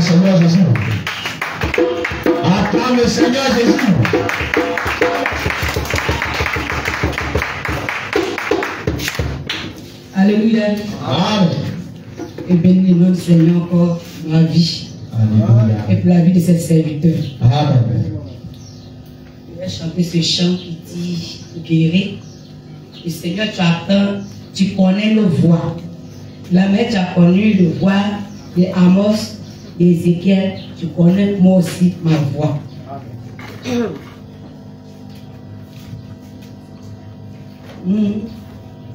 Seigneur Jésus. Acclame le Seigneur Jésus. Alléluia. Amen. Et bénis le nom du Seigneur encore dans la vie. Alléluia. Et pour la vie de cette serviteur. Amen. Je vais chanter ce chant qui dit guérir. Le Seigneur, tu attends, tu connais le voix. La mère, tu as connu le voix de Amos, d'Ézéchiel. Tu connais moi aussi ma voix.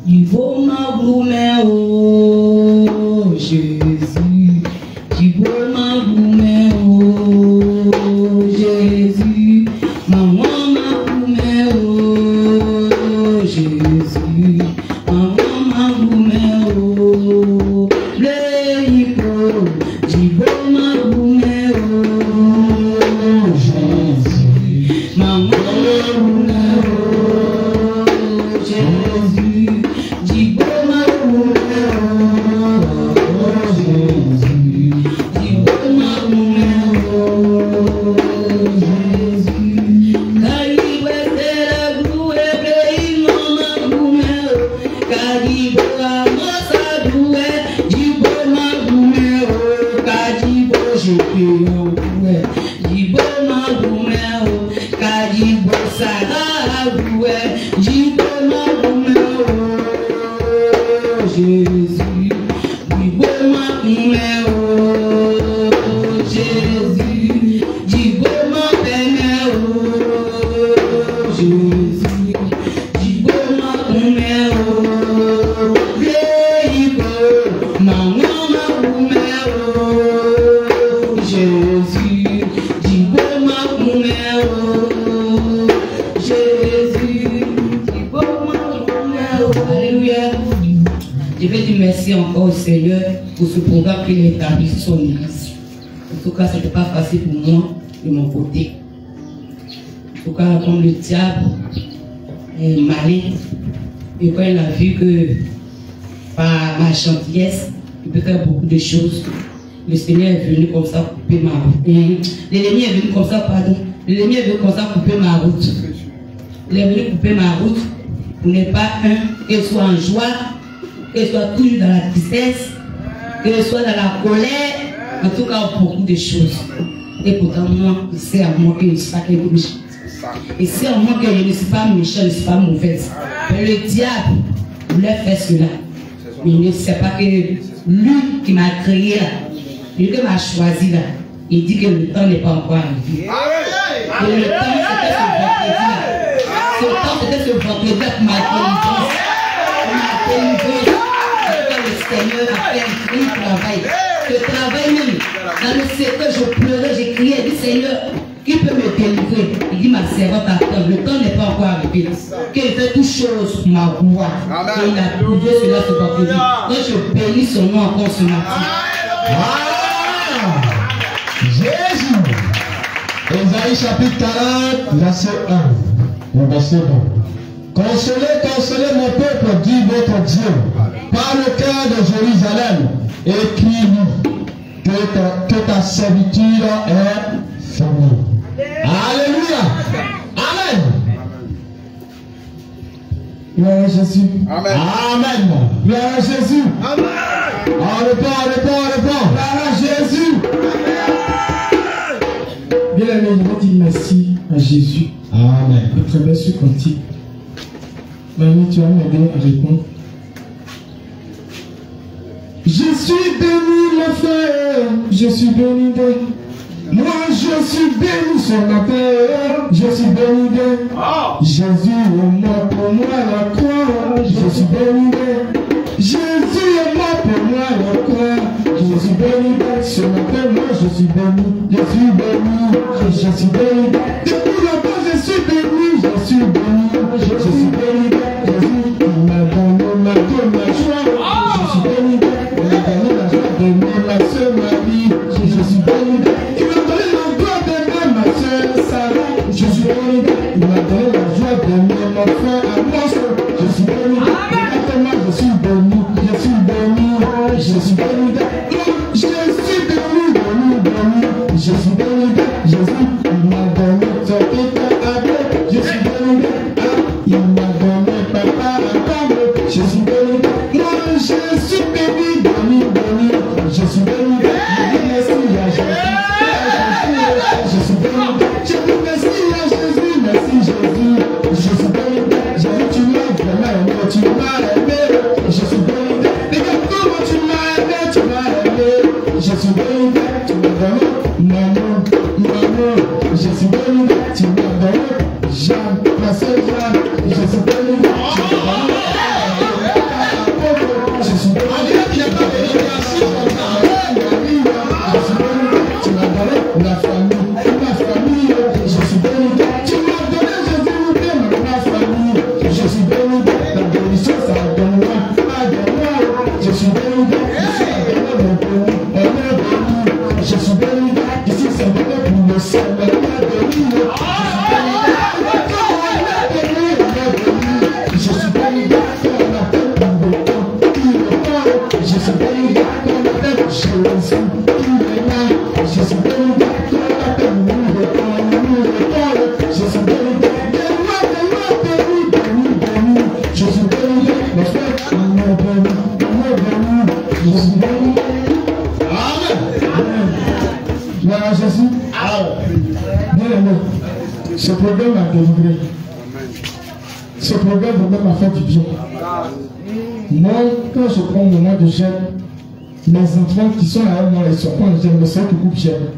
Il vaut ma gourmet, oh Jésus. Il vaut ma gourmet, oh Jésus. Maman ma gourmet, oh Jésus. Maman ma gourmet, oh le hippo. Il vaut ma gourmet, oh Jésus. Maman ma gourmet, oh Jésus. Encore au Seigneur pour ce programme qu'il a établi sur son église. En tout cas, ce n'était pas facile pour moi de mon côté. En tout cas, comme le diable est malin, et quand il a vu que par ma gentillesse, il peut faire beaucoup de choses, le Seigneur est venu comme ça couper ma route. L'ennemi est venu comme ça, pardon. L'ennemi est venu comme ça couper ma route. Il est venu couper ma route pour ne pas qu'elle soit en joie, qu'elle soit toujours dans la tristesse, qu'elle soit dans la colère, en tout cas beaucoup de choses. Et pourtant moi, c'est à moi que je ne suis pas quelque chose. Et c'est à moi que je ne suis pas méchant, je ne suis pas mauvaise. Mais le diable voulait faire cela. Mais il ne sait pas que lui qui m'a créé là, lui qui m'a choisi là, il dit que le temps n'est pas encore arrivé. Et le temps c'était ce vendredi là. Ce temps c'était ce vendredi là pour ma délivrance. Pour ma délivrance. Le Seigneur a fait un travail. Ce travail même, dans le secret, je pleurais, j'ai crié, j'ai dit Seigneur, qui peut me délivrer? Il dit ma servante attend, le temps n'est pas encore arrivé. Qu'il fait toutes choses pour ma voix. Et il a prouvé cela ce vendredi. Donc je bénis son nom encore ce matin. Jésus. Ésaïe chapitre 40, verset 1. Verset 1. Consolez, consolez mon peuple, dit votre Dieu, par le cœur de Jérusalem, et crie-lui que ta servitude est finie. Alléluia. Amen. Gloire à Jésus. Amen. Amen. Gloire à Jésus. Amen. On répond. Gloire à Jésus. Bien aimé, je vais dire merci à Jésus. Amen. À travers ce cantique. Mamie, tu vas m'aider à répondre. Je suis béni, mon frère. Je suis béni de. Moi, je suis béni ce matin. Je suis béni de. Jésus est mort pour moi à la croix. Je suis béni de. Jésus est mort pour moi à la croix. Je suis béni de. Ce matin, moi, je suis béni. Je suis béni. Je suis béni de. Depuis longtemps, je suis béni. Je suis béni. Je suis béni de. Jésus, il m'a donné ma joie. Je suis béni de. Il m'a donné la joie d'aimer ma soeur Marie. Je suis béni de. Il m'a donné la joie d'aimer ma soeur Sarah. Je suis béni de. Il m'a donné la joie d'aimer mon frère Amos. Je suis béni de. Maintenant, je suis béni. Je suis béni. Je suis béni de. Je suis béni, béni, béni. Je suis béni de Jésus, il m'a donné son pétard à Dieu. Je suis béni de il m'a donné papa à table. Je suis béni de moi, je suis béni, béni, béni. Je suis béni de merci à Jésus. Je suis béni de je dis merci à Jésus, merci Jésus. Je suis béni de Jésus, tu m'as vraiment aimé, tu m'as aimé. Je suis béni de regarde comment tu m'as aimé, tu m'as aimé. Je suis béni de tu m'as donné maman, maman. Je suis béni de tu m'as donné Jeanne, ma soeur Jeanne. Je suis béni de tu m'as donné je suis béni de tu m'as donné tu m'as donné la famille, ma famille. Je suis béni de tu m'as donné Jésus, ma famille. Je suis béni de la bénédiction, ça donne moi, pas de moi. Je suis béni de ici, ça donne mon pays, on est béni. Je suis béni de ici, c'est donné pour le ciel, on est béni. Je suis béni de on appelle pour le temps, je suis béni de on appelle Jésus, il est là. Je suis béni de on appelle nous le temps. Je suis béni de béni, béni. Je suis béni de mes frères, on est béni. Je suis béni. Amen. Voilà Jésus. Bien aimé, ce programme m'a délivré. Ce programme m'a fait du bien. Moi, quand je prends mon moment de jeûne, mes enfants qui sont à moi, ils sont pas en jeûne, mais ceux qui coupent jeûne.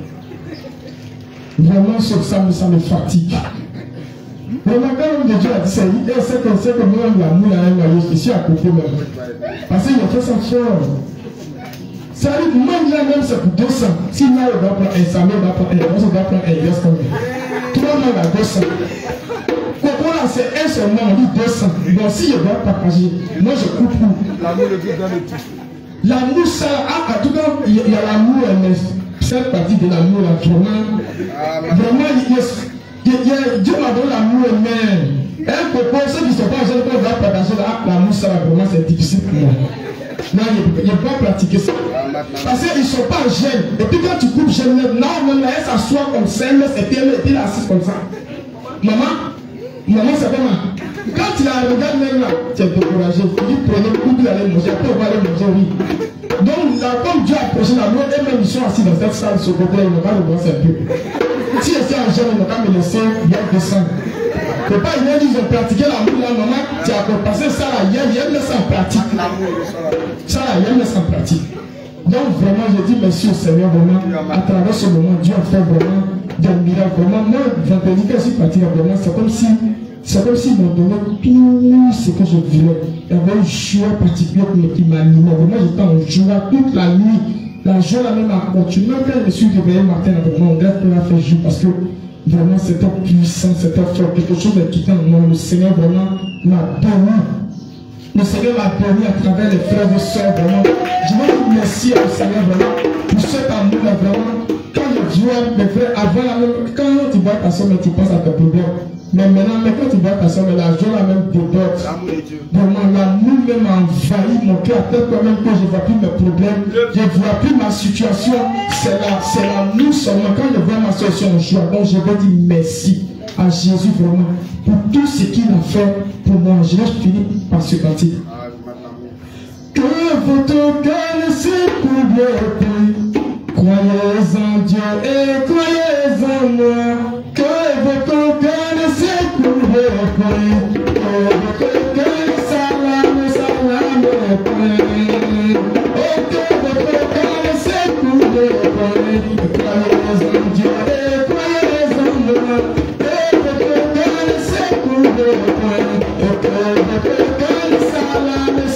Vraiment, sur ça me fatigue. Vraiment, quand l'homme de Dieu a dit ça, il sait que moi, l'amour à un maillot, je suis à côté même. Parce qu'il a fait ça fort. Ça arrive, moi, là même, c'est pour 200. Si là, on va prendre un Samuel, on va prendre un, on va prendre un Elias comme ça. 3 mois à 200. Là, c'est un seulement, on dit 200. Donc, si je dois partager, moi je coupe tout. L'amour le vit dans le tout. L'amour, ça, en tout cas, il y a l'amour, mais cette partie de l'amour, vraiment, Dieu m'a donné l'amour, mais un propos, ceux qui ne sont pas en jeune, qu'on doit partager l'amour, ça, vraiment, c'est difficile pour moi. Non, il ne peut pas pratiquer ça. Parce qu'ils ne sont pas jeunes. Et puis, quand tu coupes jeune, normalement, elle s'assoit comme ça, et puis elle est assise comme ça. Maman, c'est vraiment. Quand tu la regardes même là, tu es découragé. Tu dis prenez, oublie d'aller manger. Après, on va aller manger, oui. Donc, là, comme Dieu a approché la loi, eux-mêmes, ils sont assis dans cette salle, ce côté, ils vont pas le voir un peu. Si je suis en jeune, ils vont pas me laisser bien descendre. Il ne faut pas, ils ont pratiqué l'amour là, maman, tu as passé ça là, il aime ça en pratique. Ça là, il aime ça en pratique. Donc, vraiment, je dis merci au Seigneur, vraiment, à travers ce moment, Dieu a fait vraiment des miracles. Vraiment, moi, vendredi, quand je suis parti, vraiment, c'est comme s'ils m'ont donné tout ce que je voulais. Il y avait une joie particulière qui m'animait. Vraiment, j'étais en joie toute la nuit. La joie là même a continué. Même quand je me suis réveillé le matin, vraiment, on dirait qu'on a fait jour parce que vraiment, c'était puissant, c'était fort. Quelque chose de quitté en moi. Le Seigneur vraiment m'a béni. Le Seigneur m'a béni à travers les frères et sœurs, vraiment. Je veux dire merci au Seigneur, vraiment, pour cet amour-là, vraiment. Quand je vois mes frères, avant la même, quand tu vois ta soeur, tu penses à tes problèmes. Mais maintenant, quand tu vois ta soeur, la joie la même déborde. Vraiment, l'amour même a envahi mon cœur, peut-être quand même que je ne vois plus mes problèmes, je ne vois plus ma situation. C'est l'amour seulement. Quand je vois ma soeur, je suis en joie. Donc, je veux dire merci à Jésus, vraiment, pour tout ce qu'il a fait pour moi. Je vais finir par ce cantique. Que votre cœur ne s'ébrouille plus. Croyez en Dieu et croyez en moi. Que votre cœur ne s'ébrouille plus. Que votre cœur salame plus. Oh, que votre cœur ne s'ébrouille plus. Croyez en Dieu et croyez en moi. Que votre cœur ne s'ébrouille plus. Que votre cœur salame plus.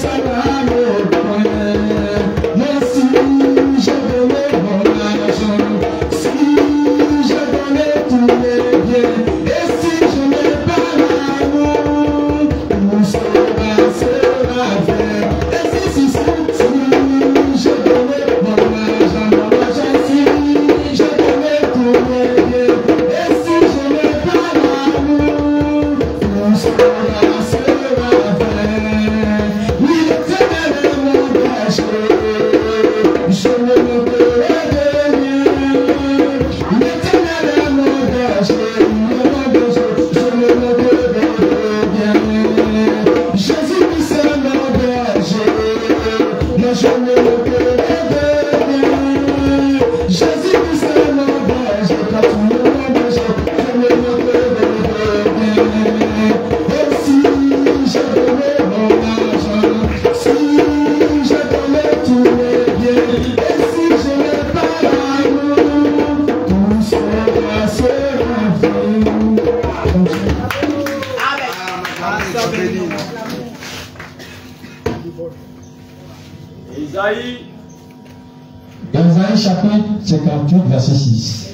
Ésaïe chapitre 58, verset 6.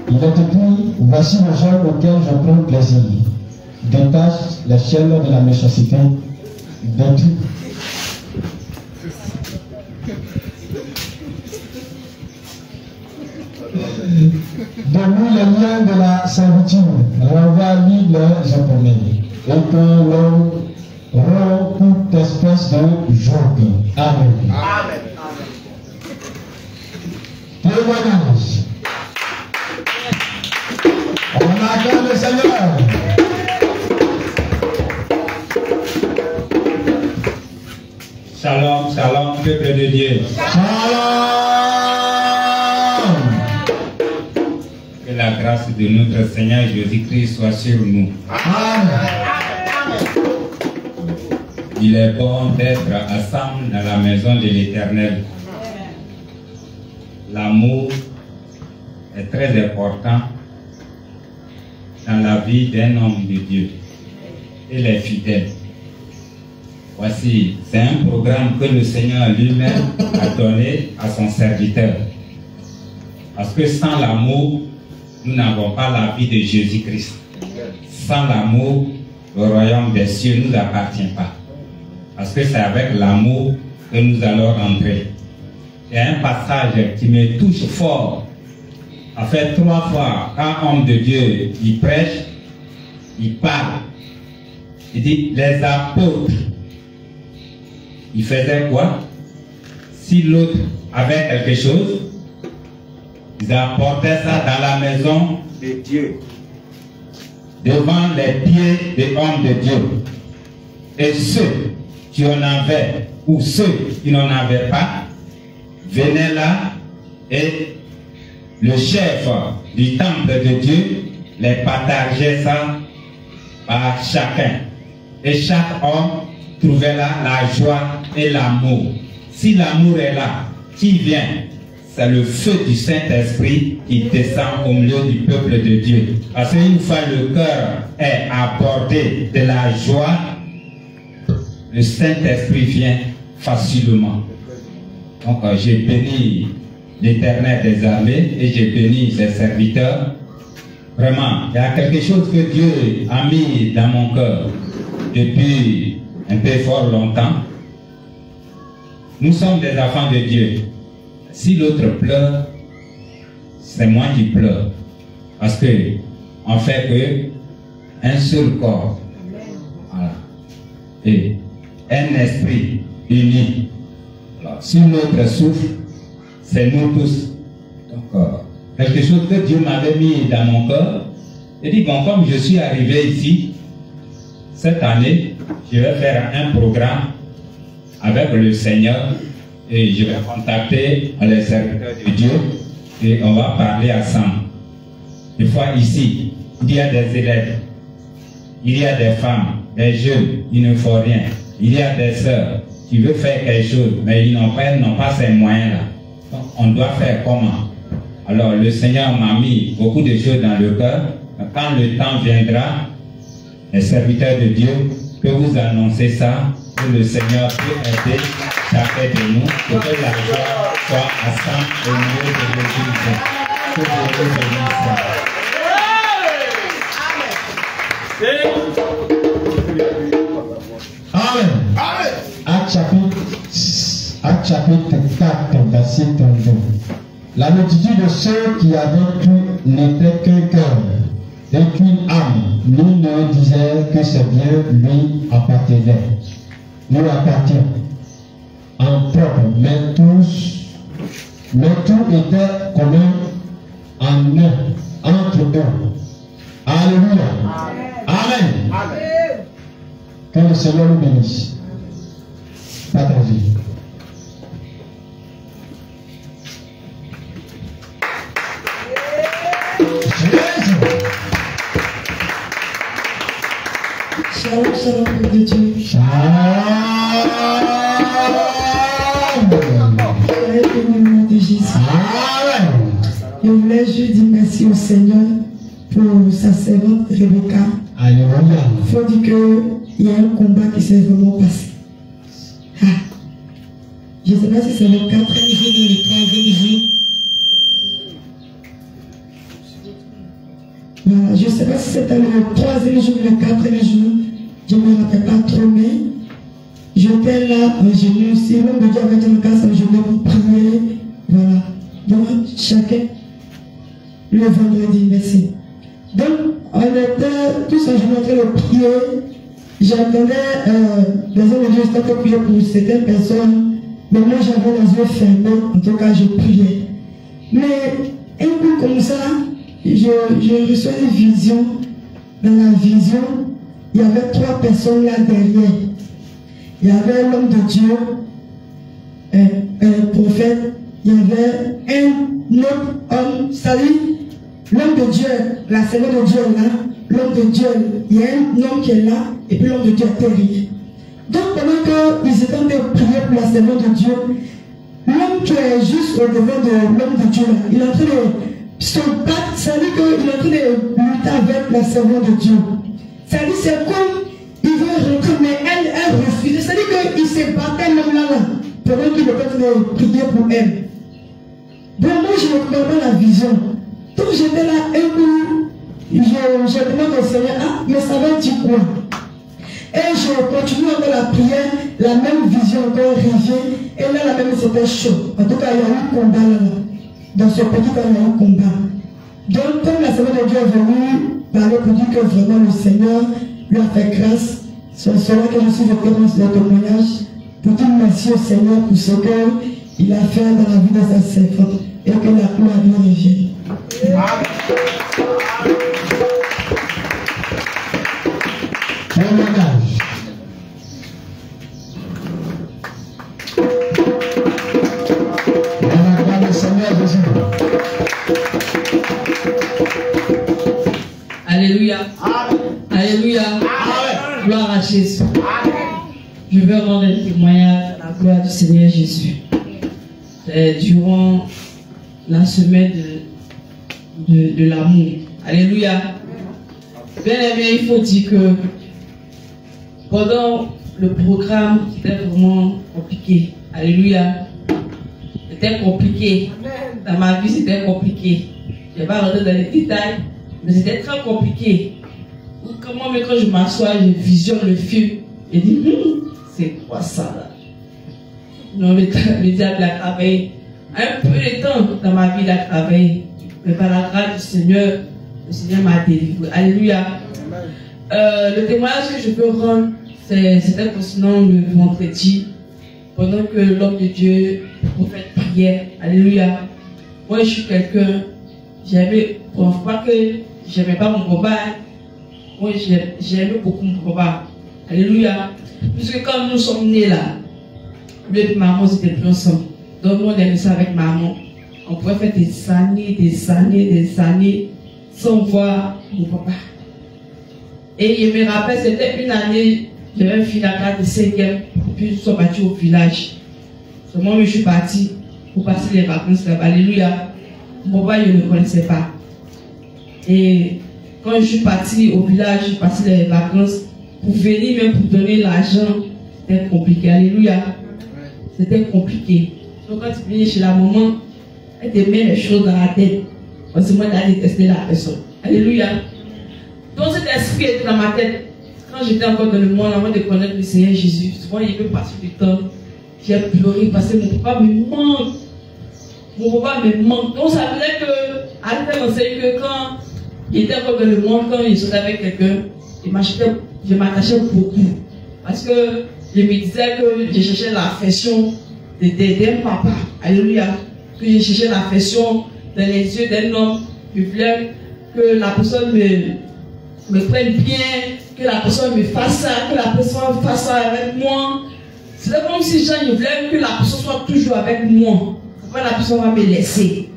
Il est écrit, voici le genre auquel je prends plaisir. Détache les chaînes de la méchanceté, détruis. Donne-lui les liens de la servitude, renvoie-lui les japonais, et que l'on rompt toute espèce de joug. Amen. Amen. Témoignage. On acclame le Seigneur. Shalom, shalom, peuple de Dieu. Shalom. Que la grâce de notre Seigneur Jésus-Christ soit sur nous. Amen. Il est bon d'être ensemble dans la maison de l'Éternel. L'amour est très important dans la vie d'un homme de Dieu et les fidèles. Voici, c'est un programme que le Seigneur lui-même a donné à son serviteur. Parce que sans l'amour, nous n'avons pas la vie de Jésus-Christ. Sans l'amour, le royaume des cieux ne nous appartient pas. Parce que c'est avec l'amour que nous allons rentrer. Il y a un passage qui me touche fort. En fait, 3 fois, quand homme de Dieu, il prêche, il parle. Il dit, les apôtres, ils faisaient quoi? Si l'autre avait quelque chose, ils apportaient ça dans la maison de Dieu, devant les pieds des hommes de Dieu. Et ceux qui en avaient, ou ceux qui n'en avaient pas, venaient là et le chef du temple de Dieu les partageait ça par chacun. Et chaque homme trouvait là la joie et l'amour. Si l'amour est là, qui vient? C'est le feu du Saint-Esprit qui descend au milieu du peuple de Dieu. Parce qu'une fois le cœur est abordé de la joie, le Saint-Esprit vient facilement. Donc j'ai béni l'Éternel des armées et j'ai béni ses serviteurs. Vraiment, il y a quelque chose que Dieu a mis dans mon cœur depuis un peu fort longtemps. Nous sommes des enfants de Dieu. Si l'autre pleure, c'est moi qui pleure. Parce que on fait que un seul corps. Voilà. Et un esprit uni. Alors, si l'autre souffre, c'est nous tous. Donc, quelque chose que Dieu m'avait mis dans mon cœur. Il dit, bon, comme je suis arrivé ici, cette année, je vais faire un programme avec le Seigneur et je vais contacter les serviteurs de Dieu et on va parler ensemble. Des fois ici, il y a des élèves, il y a des femmes, des jeunes, ils ne font rien. Il y a des sœurs qui veulent faire quelque chose, mais ils n'ont pas ces moyens-là. Donc, on doit faire comment? Alors, le Seigneur m'a mis beaucoup de choses dans le cœur. Quand le temps viendra, les serviteurs de Dieu, que vous annoncez ça, que le Seigneur peut aider chacun de nous, pour que la joie soit ensemble au milieu de l'Église. Que Dieu vous bénisse. Amen. Acte chapitre 4, verset 32. La multitude de ceux qui avaient cru n'était qu'un cœur et qu'une âme. L'une ne disait que c'est bien lui appartenait. Lui appartient en propre, mais tout était commun en un, entre eux. Alléluia. Amen. Amen. Que le Seigneur nous bénisse. Partagez. Shalom, shalom, peuple de Dieu. Shalom. Soyez bénis au nom de Jésus. Amen. Je voulais juste dire merci au Seigneur pour sa servante Rebecca. Alléluia. Il faut dire qu'il y a un combat qui s'est vraiment passé. Je ne sais pas si c'est le 4e jour ou le 3e jour. Voilà, je ne sais pas si c'était le 3e jour ou le 4e jour. Je ne me rappelle pas trop, mais j'étais là, j'ai mis aussi l'homme de Dieu avec une casse, je voulais vous prier. Voilà. Donc, chacun, le vendredi, merci. Donc, on était tous en train de prier. J'entendais les hommes de Dieu étaient prier pour certaines personnes. Mais moi, j'avais les yeux fermés. En tout cas, je priais. Mais un coup comme ça, je reçois une vision. Dans la vision, il y avait 3 personnes là derrière. Il y avait l'homme de Dieu, un prophète. Il y avait un autre homme, c'est-à-dire l'homme de Dieu, la servante de Dieu est là, l'homme de Dieu, il y a un homme qui est là, et puis l'homme de Dieu est derrière. Donc pendant qu'ils étaient en train de prier pour la servante de Dieu, l'homme qui est juste au devant de l'homme de Dieu, il est en train de se battre, c'est-à-dire qu'il est en train de lutter avec la servante de Dieu. C'est-à-dire c'est comme il veut rentrer, mais elle refuse. C'est-à-dire qu'il se battait même là, pendant qu'il était en train de prier pour elle. Donc moi je ne comprends pas la vision. Donc j'étais là un coup, je demande au Seigneur, ah mais ça va dire quoi? Et je continue encore la prière, la même vision encore revient, et là la même c'était chaud. En tout cas il y a eu un combat là. Dans ce petit temps il y a eu un combat. Donc comme la semaine de Dieu est venue parler pour dire que vraiment le Seigneur lui a fait grâce, c'est cela que je suis venu dans ce témoignage, pour dire merci au Seigneur pour ce qu'il a fait dans la vie de sa servante, et que la gloire lui revienne. Témoignage. Dans la gloire du Seigneur Jésus. Alléluia. Alléluia. Gloire à Jésus. Je veux rendre un témoignage à la gloire du Seigneur Jésus. Durant la semaine de l'amour. Alléluia. Bien aimé, il faut dire que pendant le programme, c'était vraiment compliqué. Alléluia. C'était compliqué. Dans ma vie, c'était compliqué. Je ne vais pas rentrer dans les détails, mais c'était très compliqué. Comment, mais quand je m'assois, je visionne le film, et dis, c'est quoi ça là? Non, le diable a travaillé un peu de temps dans ma vie, il a travaillé. Mais par la grâce du Seigneur, le Seigneur m'a délivré. Alléluia. Le témoignage que je peux rendre, c'était concernant le vendredi, pendant que l'homme de Dieu, le prophète, priait. Alléluia. Moi, je suis quelqu'un, bon, je crois que j'aimais pas mon combat. Moi, j'aimais beaucoup mon combat. Alléluia. Puisque quand nous sommes nés là, lui et maman, c'était plus ensemble. Donc, nous, on aimait ça avec maman. On pouvait faire des années sans voir mon papa. Et je me rappelle, c'était une année, j'avais fini la classe de 5e, puis nous sommes partis au village. Moi, je suis parti pour passer les vacances là-bas. Alléluia. Mon papa, je ne le connaissais pas. Et quand je suis parti au village, je suis passé les vacances, pour venir même pour donner l'argent, c'était compliqué. Alléluia. C'était compliqué. Donc quand tu venais chez la maman, elle te met les choses dans la tête. Parce que moi, j'ai détesté la personne. Alléluia. Donc cet esprit était dans ma tête. Quand j'étais encore dans le monde, avant de connaître le Seigneur Jésus, souvent il peut passer du temps. J'ai pleuré parce que mon papa me manque. Mon papa me manque. Donc ça veut dire que, à l'époque, on sait que quand il était encore dans le monde, quand il sortait avec quelqu'un, je m'attachais beaucoup. Parce que je me disais que je cherchais l'affection d'un papa. Alléluia. Que je cherchais l'affection dans les yeux d'un homme. Je voulais que la personne me prenne bien, que la personne me fasse ça, que la personne fasse ça avec moi. C'est comme si je voulais que la personne soit toujours avec moi. Après la personne va me laisser.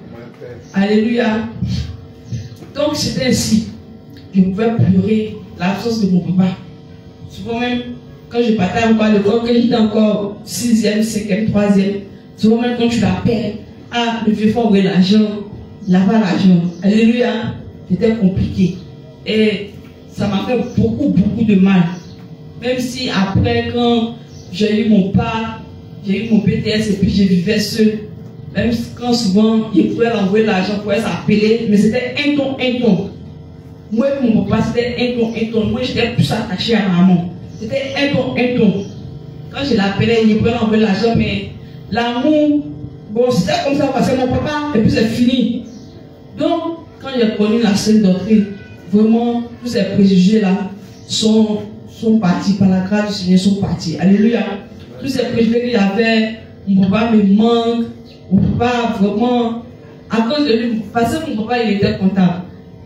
Alléluia. Donc c'était ainsi. Je pouvais pleurer l'absence de mon papa. Souvent même, quand je partais encore à l'école, quand j'étais encore 6e, 5e, 3e, souvent même quand tu l'appelles, ah, le vieux frère, où est l'argent? Il n'a pas l'argent. Alléluia. C'était compliqué. Et ça m'a fait beaucoup de mal. Même si après, quand j'ai eu mon PA, j'ai eu mon BTS et puis je vivais seul. Même quand souvent, il pouvait envoyer l'argent, il pouvait s'appeler, mais c'était un ton. Moi et mon papa, c'était un ton. Moi, j'étais plus attaché à maman. C'était un ton. Quand je l'appelais, il pouvait envoyer l'argent, mais l'amour, bon, c'était comme ça, parce que mon papa, et puis c'est fini. Donc, quand j'ai connu la sainte doctrine, vraiment, tous ces préjugés-là sont partis, par la grâce du Seigneur, sont partis. Alléluia. Tous ces préjugés qu'il y avait, mon papa me manque, mon papa, vraiment, à cause de lui, parce que mon papa, il était comptable.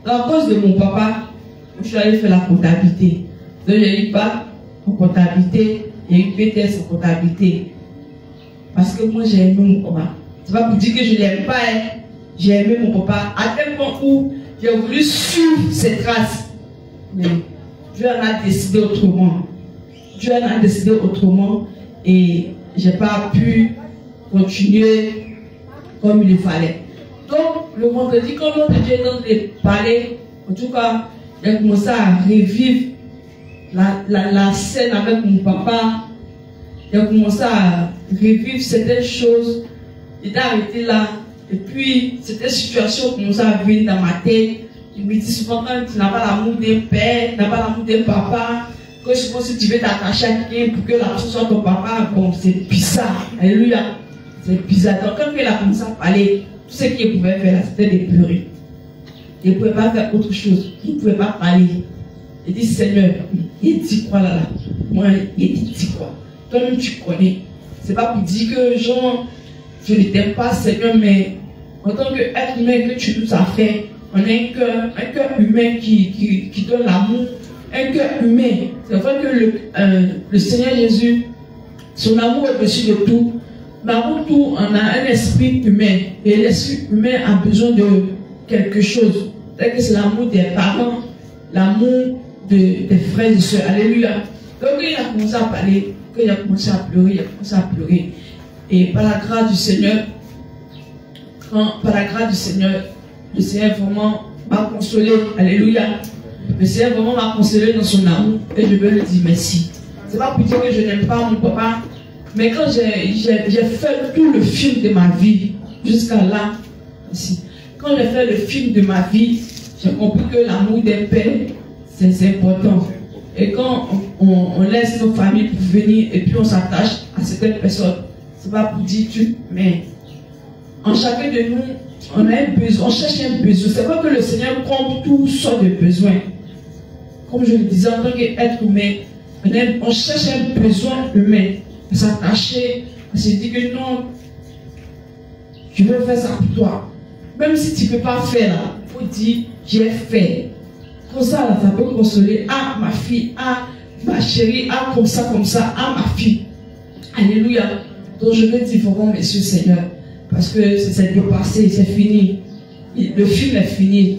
Donc, à cause de mon papa, je suis allé faire la comptabilité. Donc, j'ai eu pas en comptabilité, j'ai eu BTS en comptabilité. Parce que moi, j'ai aimé mon papa. C'est pas pour dire que je ne l'aime pas, hein. J'ai aimé mon papa à tel point où j'ai voulu suivre ses traces. Mais Dieu en a décidé autrement. Dieu en a décidé autrement et je n'ai pas pu continuer comme il fallait. Donc, le vendredi, quand l'autre Dieu est en train de parler, en tout cas, j'ai commencé à revivre la scène avec mon papa. J'ai commencé à revivre certaines choses. J'étais arrêté là. Et puis, cette situation commençait à venir dans ma tête. Je me dis souvent, quand tu n'as pas l'amour d'un père, tu n'as pas l'amour d'un papa, que souvent si tu veux t'attacher à quelqu'un pour que la personne soit ton papa, bon, c'est bizarre. Alléluia. C'est bizarre. Donc, quand il a commencé à parler, tout ce qu'il pouvait faire là, c'était de pleurer. Il ne pouvait pas faire autre chose. Il ne pouvait pas parler. Il dit, Seigneur, il dit quoi là? Moi, il dit quoi? Toi-même, tu connais. C'est pas pour dire que, genre, je ne t'aime pas, Seigneur, mais en tant qu'être humain que tu nous as fait, on a un cœur humain qui donne l'amour, un cœur humain. C'est vrai que le Seigneur Jésus, son amour est au-dessus de tout, mais avant tout, on a un esprit humain, et l'esprit humain a besoin de quelque chose. C'est-à-dire que c'est l'amour des parents, l'amour des frères et sœurs. Alléluia. Donc il a commencé à parler, il a commencé à pleurer, Et par la grâce du Seigneur, le Seigneur vraiment m'a consolé. Alléluia. Le Seigneur vraiment m'a consolé dans son amour. Et je veux lui dire merci. C'est pas pour dire que je n'aime pas mon papa. Mais quand j'ai fait tout le film de ma vie, jusqu'à là, ici. Quand j'ai fait le film de ma vie, j'ai compris que l'amour d'un père, c'est important. Et quand on laisse nos familles pour venir et puis on s'attache à certaines personnes, c'est pas pour dire tu, mais en chacun de nous, on a un besoin, on cherche un besoin. C'est vrai que le Seigneur comble toutes sortes de besoins. Comme je le disais, en tant qu'être humain, on cherche un besoin humain. À s'attacher, à se dire que non, je veux faire ça pour toi. Même si tu ne peux pas faire, il faut dire, j'ai fait. Comme ça, là, ça peut consoler. Ah, ma fille, ah, ma chérie, ah, comme ça, ah, ma fille. Alléluia. Donc je veux dire vraiment, Monsieur Seigneur, parce que c'est le passé, c'est fini. Le film est fini.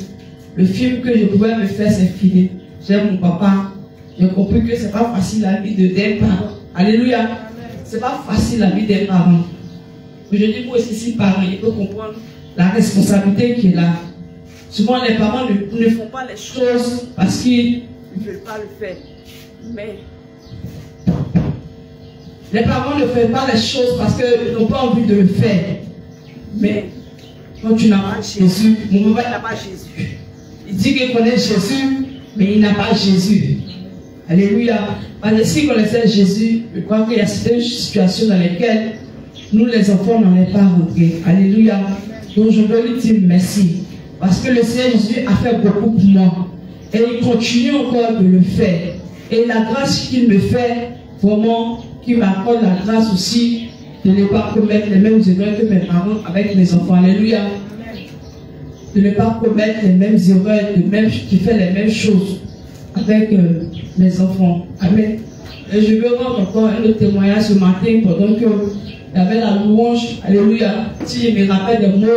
Le film que je pouvais me faire, c'est fini. J'aime mon papa. J'ai compris que c'est pas facile la vie des parents. Alléluia. C'est pas facile la vie des parents. Mais je dis moi aussi, si parents, il faut comprendre la responsabilité qui est là. Souvent les parents ne font pas les choses parce qu'ils ne veulent pas le faire. Mais les parents ne font pas les choses parce qu'ils n'ont pas envie de le faire. Mais quand tu n'as pas Jésus, mon papa n'a pas Jésus. Il dit qu'il connaît Jésus, mais il n'a pas Jésus. Alléluia. Parce que s'il connaissait Jésus, je crois qu'il y a certaines situations dans lesquelles nous les enfants n'en est pas rentrés. Alléluia. Donc je veux lui dire merci. Parce que le Seigneur Jésus a fait beaucoup pour moi. Et il continue encore de le faire. Et la grâce qu'il me fait, vraiment, qui m'accorde la grâce aussi de ne pas commettre les mêmes erreurs que mes parents avec mes enfants. Alléluia. De ne pas commettre les mêmes erreurs, de faire les mêmes choses avec mes enfants. Amen. Et je veux rendre encore un autre témoignage ce matin pendant qu'il y avait la louange. Alléluia. Si je me rappelle des mots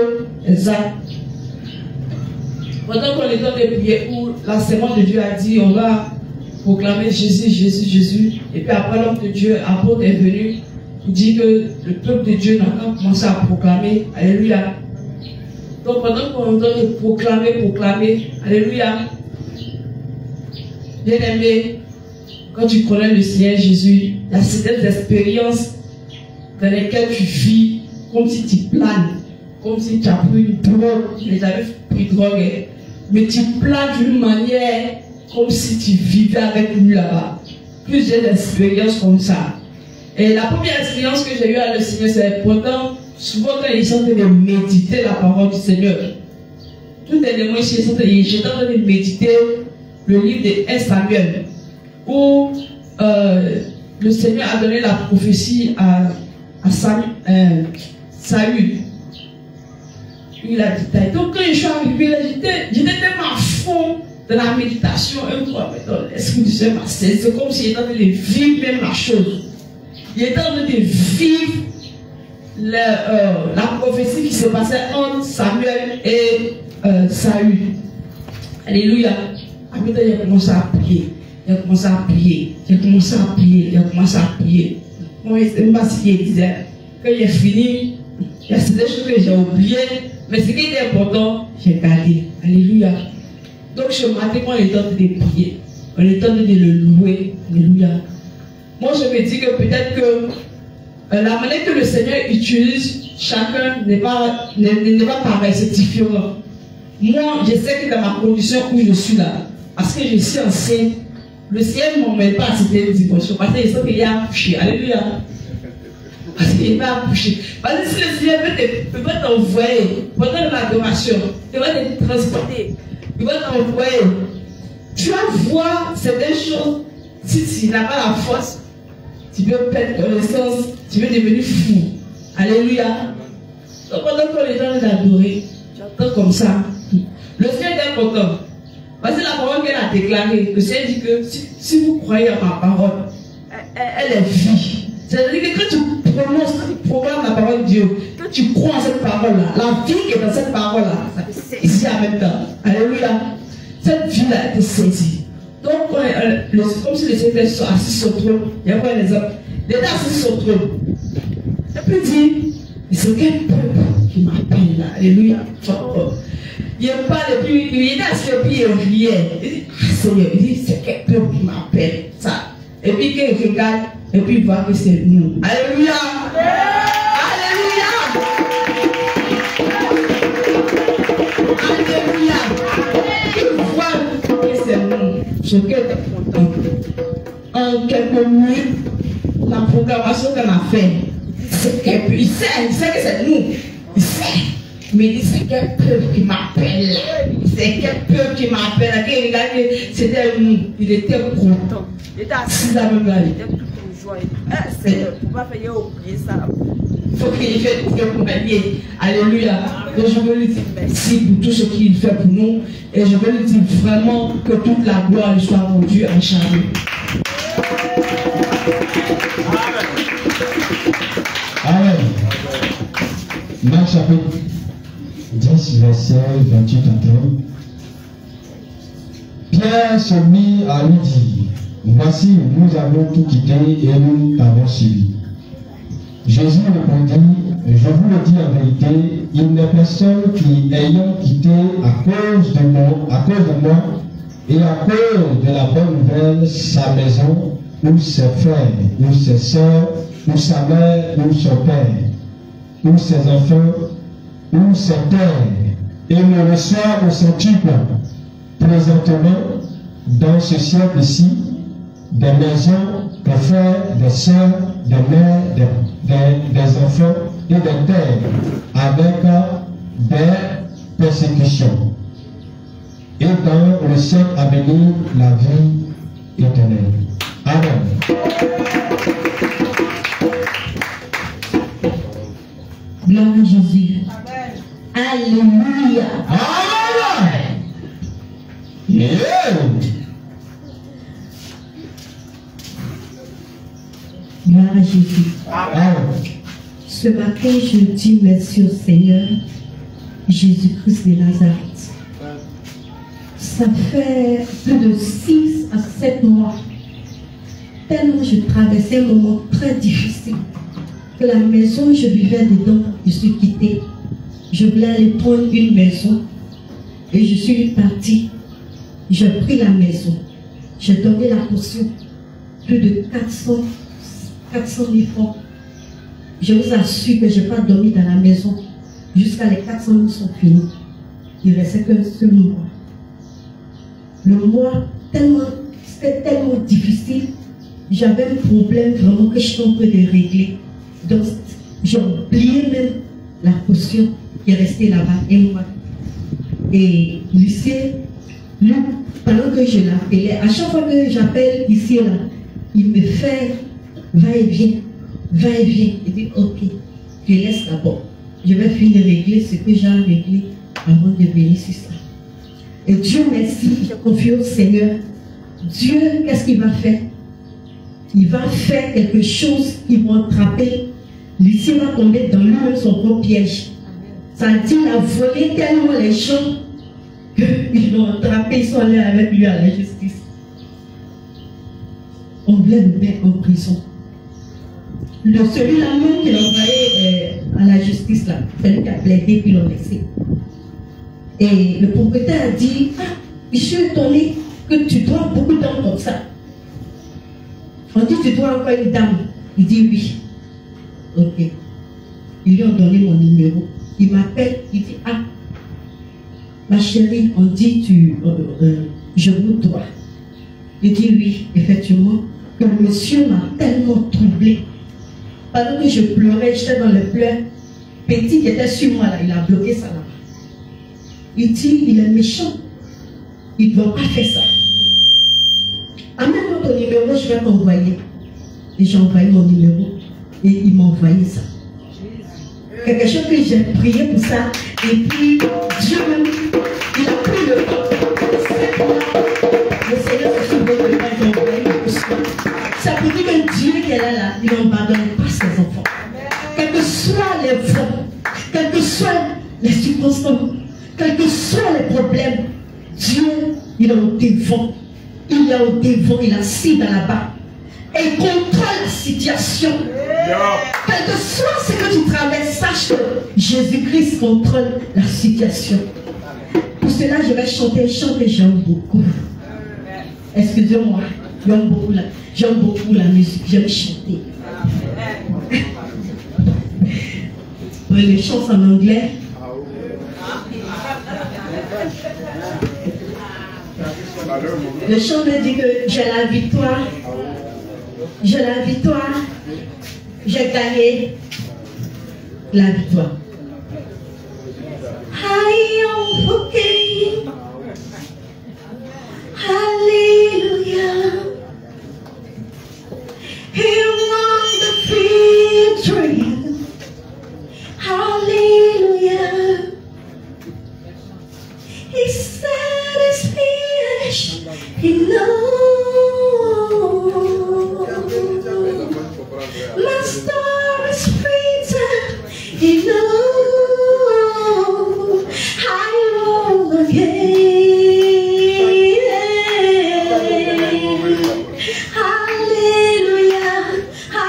exacts. Pendant qu'on est en train de prier, où l'enseignement de Dieu a dit, on va proclamer Jésus, Jésus, Jésus. Et puis après, l'homme de Dieu, apôtre, est venu pour dire que le peuple de Dieu n'a pas commencé à proclamer. Alléluia. Donc pendant qu'on est en train de proclamer, alléluia. Bien aimé, quand tu connais le Seigneur Jésus, il y a certaines expériences dans lesquelles tu vis comme si tu planes, comme si tu as pris une drogue. Je n'ai jamais pris de drogue, hein. Mais tu planes d'une manière comme si tu vivais avec lui là-bas. Plusieurs expériences comme ça. Et la première expérience que j'ai eue avec le Seigneur, c'est pourtant, souvent quand ils sont en train de méditer la parole du Seigneur, tout dernièrement ici, j'étais en train de méditer le livre de 1 Samuel, où le Seigneur a donné la prophétie à Saül. Il a dit, donc quand je suis arrivé là, j'étais tellement à fond dans la méditation, l'Esprit du Seigneur m'a saisi. C'est comme s'il était en train de vivre même la chose. Il était en train de vivre la prophétie qui se passait entre Samuel et Saül. Alléluia. Après, il a commencé à prier. Il a commencé à prier. Il a commencé à prier. Il a commencé à prier. Moi, je ne sais pas ce qu'il disait. Quand il est fini, il y a des choses que j'ai oubliées. Mais ce qui était important, j'ai gardé. Alléluia. Donc, ce matin, quand on est en train de prier, on est en train de le louer. Alléluia. Moi, je me dis que peut-être que la manière que le Seigneur utilise chacun n'est pas pareil, c'est différent. Moi, je sais que dans ma condition où je suis là, parce que je suis enceinte, le Seigneur ne m'emmène pas à cette dimension. Parce qu'il sait qu'il y a accouché. Alléluia. Parce qu'il va accoucher. Parce que si le Seigneur peut t'envoyer pendant l'adoration, il va te transporter, il va t'envoyer. Tu vas voir certaines choses. Si tu n'as pas la force, tu peux perdre connaissance, tu peux devenir fou. Alléluia. Donc pendant que les gens les adorent, j'entends comme ça. Le Seigneur est content. Parce que la parole qu'elle a déclarée, le Seigneur dit que si vous croyez à ma parole, elle est vie. C'est-à-dire que quand tu prononces, quand tu proclames la parole de Dieu, quand tu crois en cette parole-là, la vie qui est dans cette parole-là, ça peut saisir en même temps. Alléluia. Cette vie-là a été saisie. Donc, comme si le Seigneur était assis sur le trône, il y a un exemple. Il était assis sur le trône. Et puis il dit, c'est quel peuple qui m'appelle là? Alléluia. Il n'est pas depuis, il était assis et puis il riait. Il dit, Seigneur, il dit, c'est quel peuple qui m'appelle ça? Et puis quand il regarde, et puis il voit que c'est nous. Alléluia. Alléluia. Alléluia. Il voit que c'est nous. Je suis content. En quelques minutes, la programmation qu'on a fait, il sait que c'est nous. Il sait. Mais il dit, c'est quel peuple qui m'appelle. C'est quel peuple qui m'appelle. Quand il regarde que c'était nous, il était content. Il était assis là même là. Il était tout en joie. Il ne faut pas faire oublier ça. Il faut qu'il fait tout pour gagner. Alléluia. Donc je veux lui dire merci pour tout ce qu'il fait pour nous. Et je veux lui dire vraiment que toute la gloire lui soit rendue à jamais. Amen. Marc chapitre 10, verset 28 à 30. Pierre se mit à lui dire, voici, nous avons tout quitté et nous t'avons suivi. Jésus répondit, je vous le dis en vérité, il n'est personne qui, ayant quitté à cause de moi et à cause de la bonne nouvelle, sa maison, ou ses frères, ou ses soeurs, ou sa mère, ou son père, ou ses enfants, ou ses terres, et me reçoit au centuple, présentement, dans ce siècle-ci, des maisons, des frères, des sœurs, des mères, des enfants et des terres, avec des persécutions. Et dans le siècle à venir, la vie éternelle. Amen. Gloire à Jésus. Alléluia. Amen. Yeah. Gloire à Jésus. Amen. Ce matin, je dis merci au Seigneur Jésus-Christ de Nazareth. Ça fait plus de 6 à 7 mois, tellement je traversais un moment très difficile, que la maison où je vivais dedans, je suis quittée. Je voulais aller prendre une maison et je suis partie. J'ai pris la maison, j'ai donné la caution. plus de 400 000 francs. Je vous assure que je n'ai pas dormi dans la maison jusqu'à les 400 000 sont finis. Il ne restait qu'un seul mois. Le mois, c'était tellement difficile. J'avais un problème vraiment que je suis en train de régler. Donc, j'ai oublié même la potion qui est restée là-bas et moi. Et Lucien, lui, pendant que je l'appelais, à chaque fois que j'appelle ici là, il me fait va-et-vient, va-et-vient. Il dit ok, je laisse d'abord. Je vais finir de régler ce que j'ai à régler avant de venir sur ça. Et Dieu merci, j'ai confié au Seigneur. Dieu, qu'est-ce qu'il va faire? Il va faire quelque chose qui va attraper. Lucien va tomber dans lui-même son propre piège. Ça dit, il a volé tellement les gens qu'ils l'ont attrapé, ils sont allés avec lui à la justice. On voulait le mettre en prison. Celui-là même qui l'a envoyé à la justice, là, celui qui a plaidé, puis l'ont laissé. Et le propriétaire a dit, ah, je suis étonné que tu dois beaucoup d'hommes comme ça. On dit, tu dois encore une dame. Il dit oui. Ok. Ils lui ont donné mon numéro. Il m'appelle, il dit, ah, ma chérie, on dit, je vous dois. Il dit oui, effectivement, que le monsieur m'a tellement troublé. Pendant que je pleurais, j'étais dans le pleurs. Petit qui était sur moi là, il a bloqué ça là. Il dit, il est méchant. Il ne doit pas faire ça. Amène-moi ton numéro, je vais t'envoyer. Et j'ai envoyé mon numéro. Et il m'a envoyé ça. Quelque chose que j'ai prié pour ça. Et puis, Dieu même, il a pris le temps. Le Seigneur se souvient que le Père a envoyé le soir. Ça veut dire que Dieu qui est là, il n'abandonne pas ses enfants. Quels que soient les vents, quelles que soient les circonstances, quels que soient les problèmes, Dieu, il est au devant. Il est au devant, il est assis dans la barre. Et il contrôle la situation. Quel que soit ce que tu traverses, sache que Jésus-Christ contrôle la situation. Pour cela, je vais chanter un chant que j'aime beaucoup. Excusez-moi, j'aime beaucoup la musique, j'aime chanter. Les chants en anglais. Le chant me dit que j'ai la victoire. J'ai la victoire. J'ai gagné la victoire. I overcame. Hallelujah. He won the victory. Hallelujah. He said it's finished. He knows. My story is written. He knows. I overcame. Hallelujah. I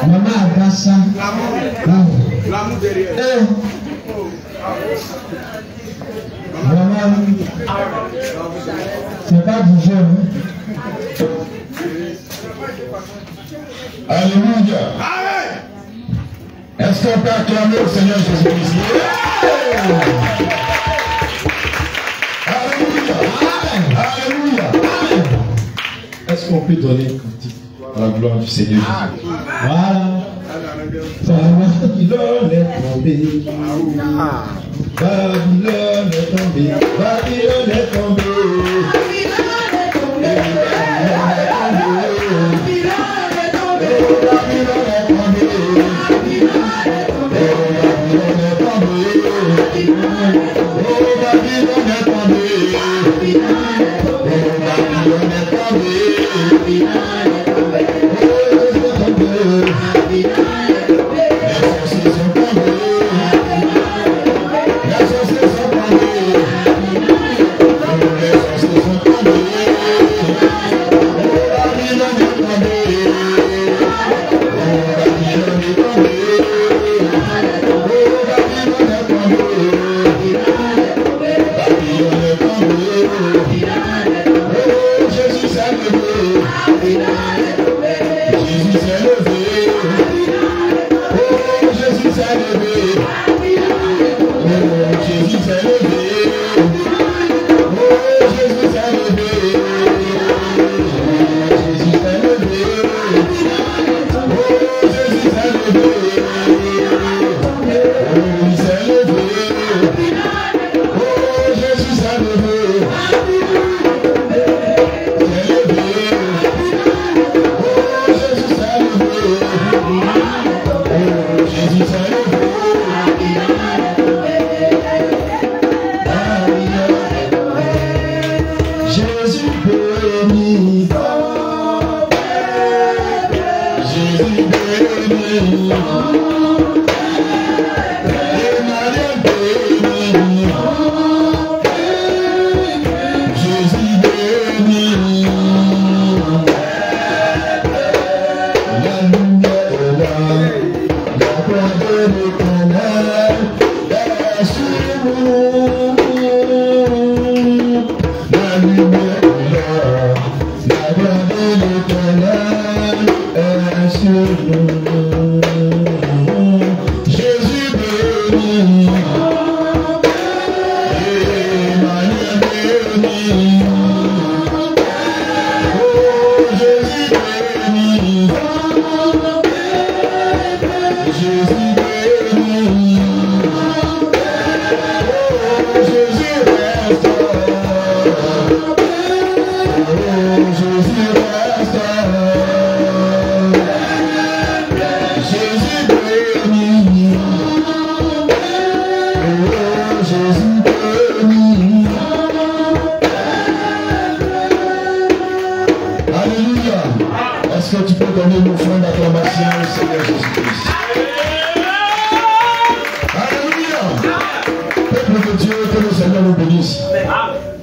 Maman Agassa. L'amour derrière. Maman, c'est pas du jeu. Alléluia. Est-ce qu'on peut acclamer au Seigneur Jésus-Christ? Alléluia. Alléluia. Est-ce qu'on peut donner un cantique à la gloire du Seigneur Jésus? Voilà. Babylone est tombée. Babylone est tombée. Babylone est tombée.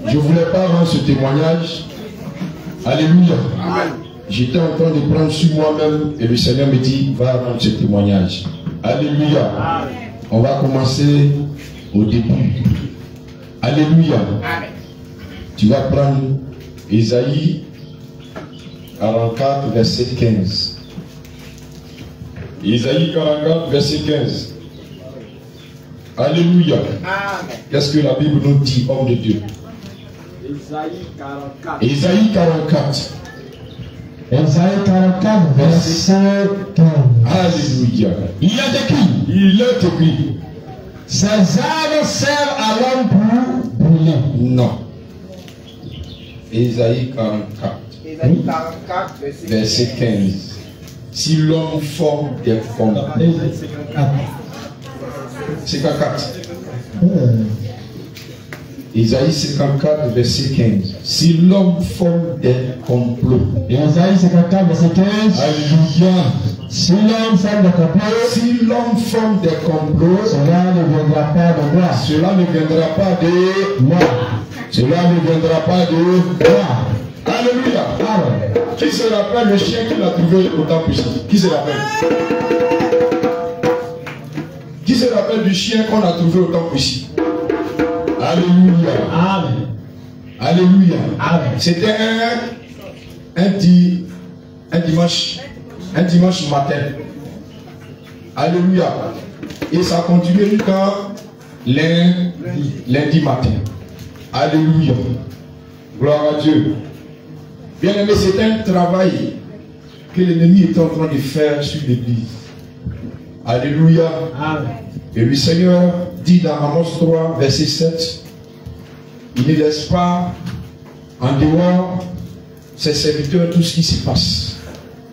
Je voulais pas rendre ce témoignage. Alléluia. J'étais en train de prendre sur moi-même et le Seigneur me dit, va rendre ce témoignage. Alléluia. On va commencer au début. Alléluia. Tu vas prendre Ésaïe 44, verset 15. Ésaïe 44, verset 15. Alléluia. Qu'est-ce que la Bible nous dit, homme de Dieu? Ésaïe 44. Ésaïe 44, verset 15. Alléluia. Il est écrit. Il est écrit. Ces arbres servent à l'homme pour brûler. Non. Ésaïe 44. Ésaïe 44, verset 15. Si l'homme forme des complots. 54. Isaïe 54, verset 15. Si l'homme forme des complots. Isaïe 54, verset 15. Alléluia. Si l'homme forme des complots. Si l'homme forme des complots. Cela ne viendra pas de moi. Cela ne viendra pas de moi. Cela ne viendra pas de moi. Alléluia. Amen. Qui se rappelle le chien qu'il a trouvé au temple ici? Qui se rappelle? Qui se rappelle du chien qu'on a trouvé au temple ici? Alléluia. Amen. Alléluia. Amen. C'était un dimanche matin. Alléluia. Et ça continue jusqu'à lundi matin. Alléluia. Gloire à Dieu. Bien aimé, c'est un travail que l'ennemi est en train de faire sur l'église. Alléluia. Amen. Et le Seigneur dit dans Amos 3, verset 7, il ne laisse pas en dehors ses serviteurs tout ce qui se passe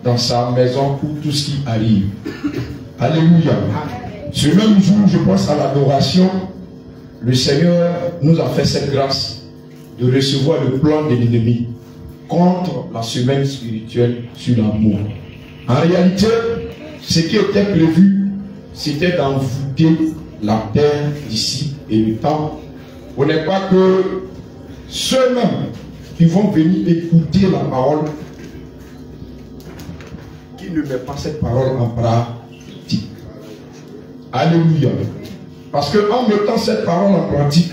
dans sa maison ou tout ce qui arrive. Alléluia. Ce même jour, je pense à l'adoration, le Seigneur nous a fait cette grâce de recevoir le plan de l'ennemi contre la semaine spirituelle sur l'amour. En réalité, ce qui était prévu, c'était d'envoûter la terre d'ici et le temps. On n'est pas que ceux-mêmes qui vont venir écouter la parole, qui ne mettent pas cette parole en pratique. Alléluia. Parce qu'en mettant cette parole en pratique,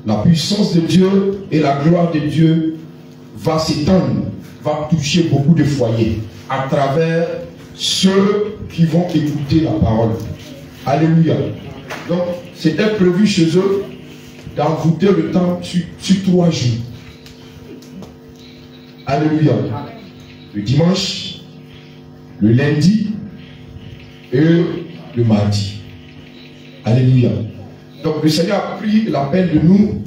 la puissance de Dieu et la gloire de Dieu va s'étendre, va toucher beaucoup de foyers à travers ceux qui vont écouter la parole. Alléluia. Donc, c'était prévu chez eux d'envoûter le temps sur 3 jours. Alléluia. Le dimanche, le lundi et le mardi. Alléluia. Donc le Seigneur a pris la peine de nous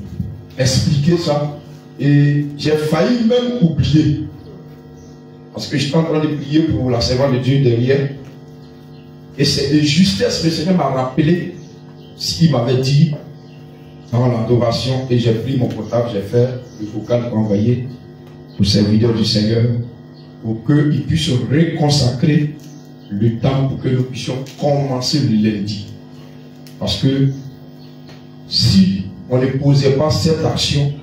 expliquer ça. Et j'ai failli même oublier. Parce que j'étais en train de prier pour la servante de Dieu derrière. Et c'est de justesse que le Seigneur m'a rappelé ce qu'il m'avait dit dans l'adoration. Et j'ai pris mon portable, j'ai fait le vocal pour envoyer au serviteur du Seigneur pour qu'il puisse reconsacrer le temps pour que nous puissions commencer le lundi. Parce que si on ne posait pas cette action,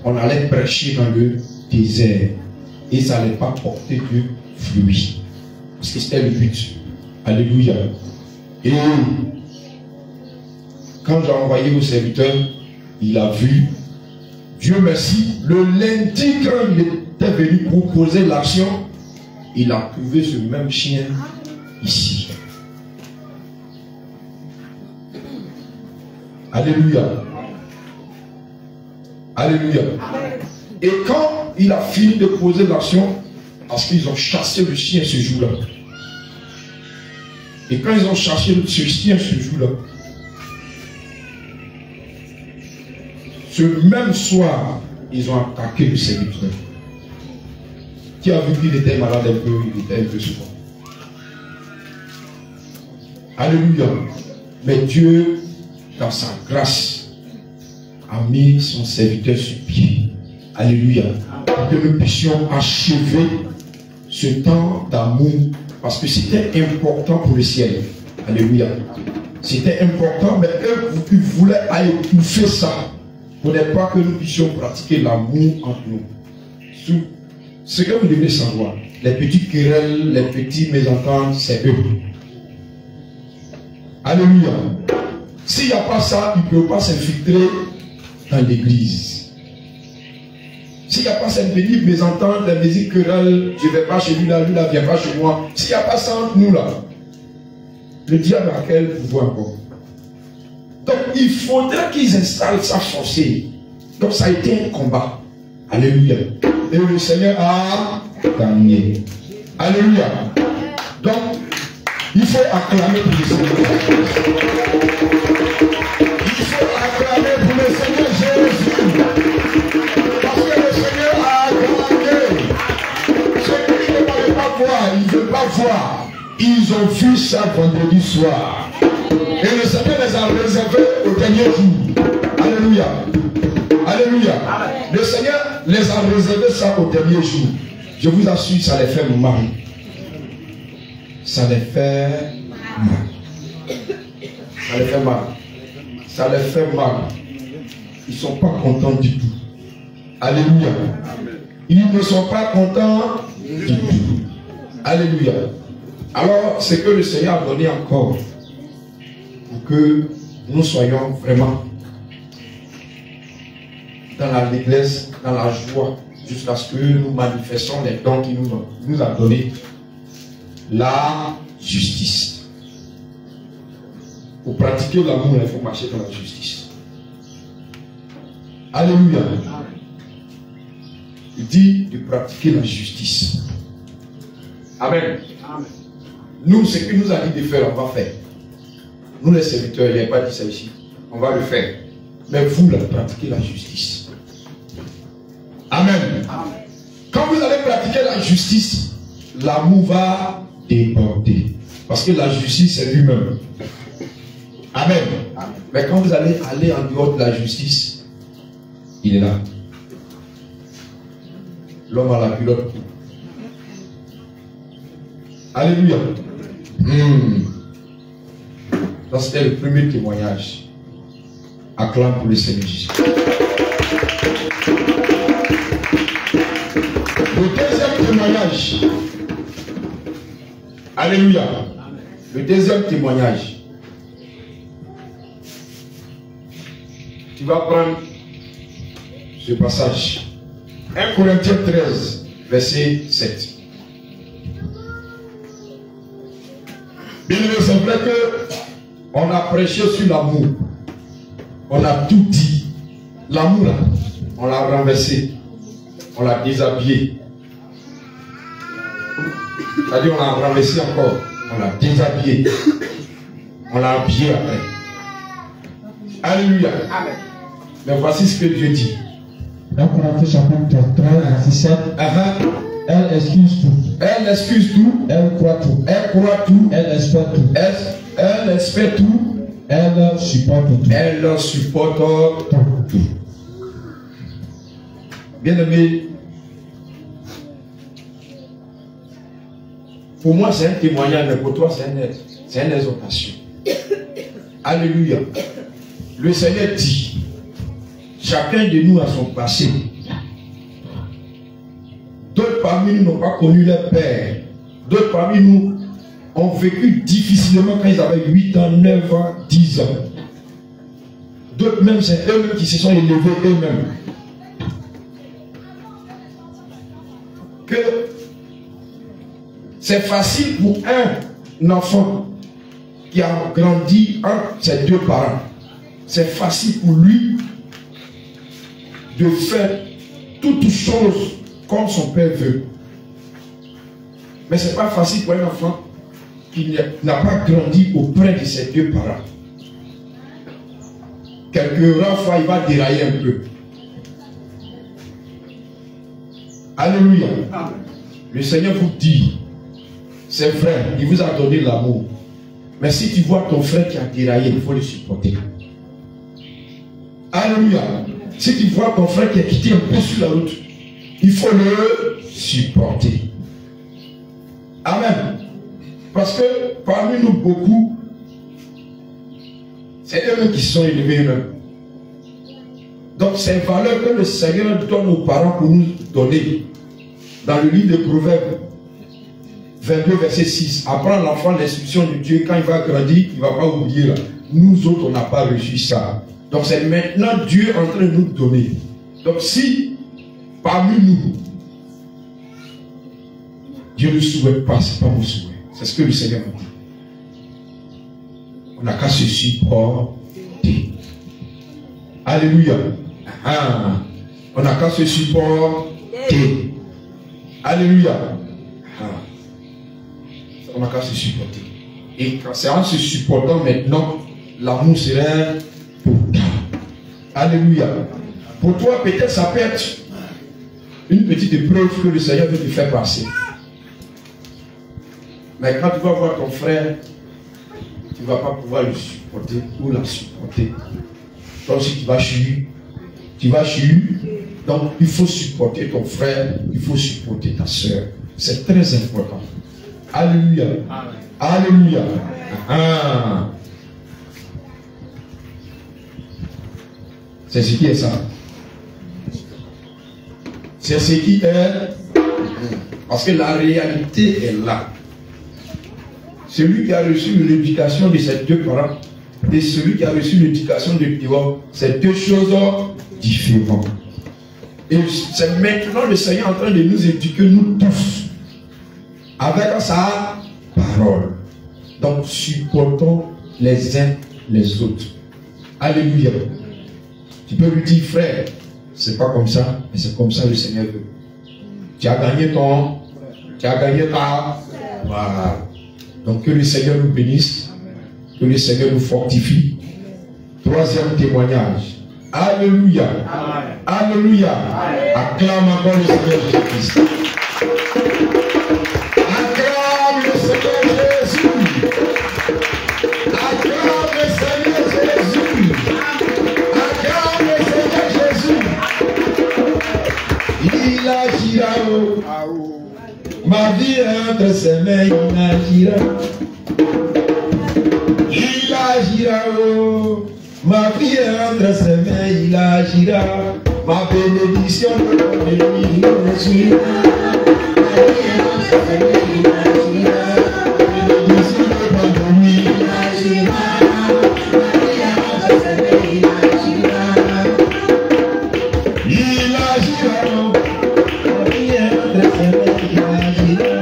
on allait prêcher dans le désert et ça n'allait pas porter de fruits. Parce que c'était le but. Alléluia. Et quand j'ai envoyé au serviteur, il a vu. Dieu merci, le lundi quand il était venu proposer l'action, il a trouvé ce même chien ici. Alléluia. Alléluia. Et quand il a fini de poser l'action, parce qu'ils ont chassé le chien ce jour-là. Et quand ils ont chassé ce chien ce jour-là, ce même soir, ils ont attaqué le serviteur. Qui a vu qu'il était malade un peu, il était un peu souvent. Alléluia. Mais Dieu, dans sa grâce, a mis son serviteur sur pied. Alléluia. Pour que nous puissions achever ce temps d'amour. Parce que c'était important pour le ciel. Alléluia. C'était important, mais eux, ils voulaient aller étouffer ça. Pour ne pas que nous puissions pratiquer l'amour entre nous. Ce que vous devez savoir, les petites querelles, les petits mésententes, c'est eux. Alléluia. S'il n'y a pas ça, il ne peut pas s'infiltrer dans l'église. S'il n'y a pas cette petite mésentente, les petites querelles, je ne vais pas chez lui là, ne vient pas chez moi. S'il n'y a pas ça entre nous là, le diable a quel pouvoir encore? Donc il faudrait qu'ils installent ça forcé. Donc ça a été un combat. Alléluia. Et le Seigneur a gagné. Alléluia. Donc, il faut acclamer pour le Seigneur. Il faut acclamer pour le Seigneur Jésus. Parce que le Seigneur a gagné. Ceux qui ne veulent pas voir, ils ne veulent pas voir. Ils ont vu ça vendredi soir. Et le Seigneur les a réservés au dernier jour. Alléluia. Alléluia. Le Seigneur les a réservés ça au dernier jour. Je vous assure, ça les fait mal. Ça les fait mal. Ça les fait mal. Ça les fait mal. Ils ne sont pas contents du tout. Alléluia. Ils ne sont pas contents du tout. Alléluia. Alors, c'est que le Seigneur a donné encore pour que nous soyons vraiment dans la déglise, dans la joie, jusqu'à ce que nous manifestions les dons qu'il nous a donnés. La justice. Pour pratiquer l'amour, il faut marcher dans la justice. Alléluia. Il dit de pratiquer la justice. Amen. Amen. Nous, ce qu'il nous a dit de faire, on va faire. Nous, les serviteurs, il n'y a pas dit ça ici. On va le faire. Mais vous, là, pratiquez la justice. Amen. Amen. Quand vous allez pratiquer la justice, l'amour va déborder. Parce que la justice, c'est lui-même. Amen. Amen. Mais quand vous allez aller en dehors de la justice, il est là. L'homme à la culotte. Alléluia. Ça, c'était le premier témoignage. Acclame pour le Seigneur Jésus. Le deuxième témoignage. Alléluia. Le deuxième témoignage. Tu vas prendre ce passage. 1 Corinthiens 13, verset 7. Bien aimé, c'est vrai qu'on a prêché sur l'amour. On a tout dit. L'amour, on l'a renversé. On l'a déshabillé. C'est-à-dire, on l'a renversé encore. On l'a déshabillé. On l'a habillé après. Alléluia. Amen. Mais voici ce que Dieu dit. 1 Corinthiens chapitre 13, verset 7. Elle excuse tout. Elle excuse tout. Elle croit tout. Elle croit tout. Elle espère tout. Elle espère tout. Elle supporte tout. Elle supporte tout. Bien aimé, pour moi c'est un témoignage, mais pour toi c'est une exhortation. Alléluia. Le Seigneur dit, chacun de nous a son passé. D'autres parmi nous n'ont pas connu leur père. D'autres parmi nous ont vécu difficilement quand ils avaient 8 ans, 9 ans, 10 ans. D'autres même, c'est eux-mêmes qui se sont élevés eux-mêmes. Que c'est facile pour un enfant qui a grandi entre ses deux parents. C'est facile pour lui de faire toutes choses comme son père veut. Mais ce n'est pas facile pour un enfant qui n'a pas grandi auprès de ses deux parents. Quelques rares fois, il va dérailler un peu. Alléluia. Le Seigneur vous dit, c'est vrai, il vous a donné l'amour. Mais si tu vois ton frère qui a déraillé, il faut le supporter. Alléluia. Si tu vois ton frère qui a quitté un peu sur la route, il faut le supporter. Amen. Parce que parmi nous, beaucoup, c'est eux-mêmes qui se sont élevés eux-mêmes. Donc, c'est une valeur que le Seigneur donne aux parents pour nous donner. Dans le livre de Proverbes 22, verset 6, apprendre l'enfant l'instruction de Dieu. Quand il va grandir, il ne va pas oublier. Là. Nous autres, on n'a pas reçu ça. Donc, c'est maintenant Dieu en train de nous donner. Donc, si parmi nous, Dieu ne souhaite pas, ce n'est pas mon souhait. C'est ce que le Seigneur m'a dit. On n'a qu'à se supporter. Alléluia. Ah. On n'a qu'à se supporter. Alléluia. Ah. On n'a qu'à se supporter. Et c'est en se supportant maintenant, l'amour sera total. Alléluia. Pour toi, peut-être ça peut être une petite épreuve que le Seigneur veut te faire passer. Mais quand tu vas voir ton frère, tu ne vas pas pouvoir le supporter ou la supporter. Toi aussi, tu vas chier. Tu vas chier. Donc, il faut supporter ton frère, il faut supporter ta soeur. C'est très important. Alléluia. Amen. Alléluia. Ah. C'est ce qui est ça. C'est ce qui est. Parce que la réalité est là. Celui qui a reçu l'éducation de ses deux parents et celui qui a reçu l'éducation de Théo, c'est deux choses différentes. Et c'est maintenant le Seigneur en train de nous éduquer, nous tous, avec sa parole. Donc, supportons les uns les autres. Alléluia. Tu peux lui dire, frère, c'est pas comme ça, mais c'est comme ça le Seigneur veut. Tu as gagné ton, tu as gagné ta. Voilà. Donc, que le Seigneur nous bénisse, que le Seigneur nous fortifie. Troisième témoignage. Alléluia. Amen. Alléluia. Amen. Acclame encore le Seigneur Jésus-Christ. Acclame le Seigneur Jésus. Acclame le Seigneur Jésus. Acclame le Seigneur Jésus. Il agira. Ma vie est entre ses mains, il agira. Il agira. Ma vie est entre ses mains, il agira. Ma bénédiction de lui, il agira. Ma vie est entre ses mains, il agira. Ma bénédiction de lui, il agira. Ma vie est entre ses mains, il agira. Il agira. Ma vie est entre ses mains, il agira.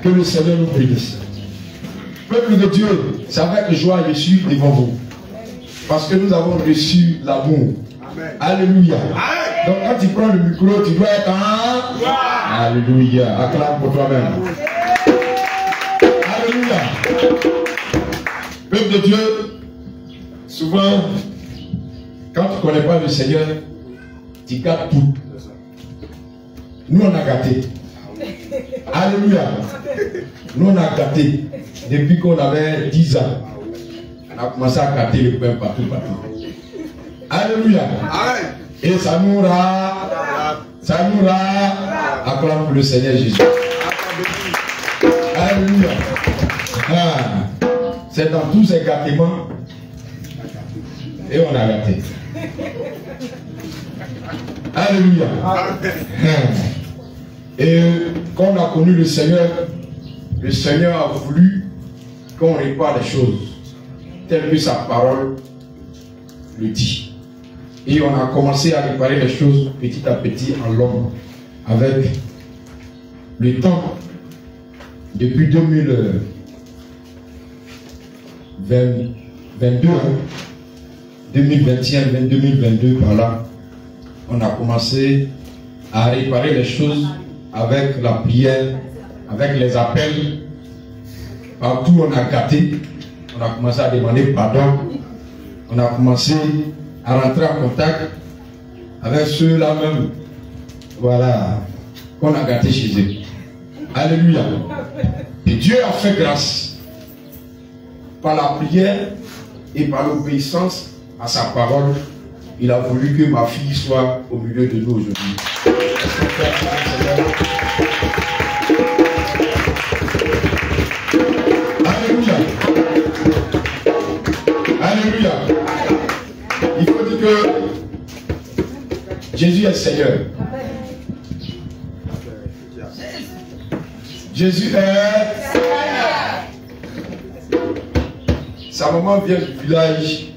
Que le Seigneur nous bénisse. Peuple de Dieu, c'est avec joie que je suis devant vous. Parce que nous avons reçu l'amour. Alléluia. Donc quand tu prends le micro, tu dois être en... Alléluia. Acclame pour toi-même. Alléluia. Peuple de Dieu, souvent, quand tu ne connais pas le Seigneur, tu gâtes tout. Nous, on a gâté. Alléluia. Nous, on a gâté. Depuis qu'on avait 10 ans, on a commencé à gâter le pain partout. Alléluia. Et ça nous acclame pour le Seigneur Jésus. Alléluia. C'est dans tous ces gâtements et on a gâté. Alléluia. Et quand on a connu le Seigneur a voulu qu'on répare les choses telles que sa parole le dit. Et on a commencé à réparer les choses petit à petit en l'homme avec le temps. Depuis 2022, 2021, 2022 par là, on a commencé à réparer les choses avec la prière, avec les appels. Partout on a gâté, on a commencé à demander pardon, on a commencé à rentrer en contact avec ceux-là même, voilà, qu'on a gâté chez eux. Alléluia. Et Dieu a fait grâce par la prière et par l'obéissance à sa parole. Il a voulu que ma fille soit au milieu de nous aujourd'hui. Alléluia. Alléluia. Il faut dire que Jésus est Seigneur. Jésus est Seigneur. Sa maman vient du village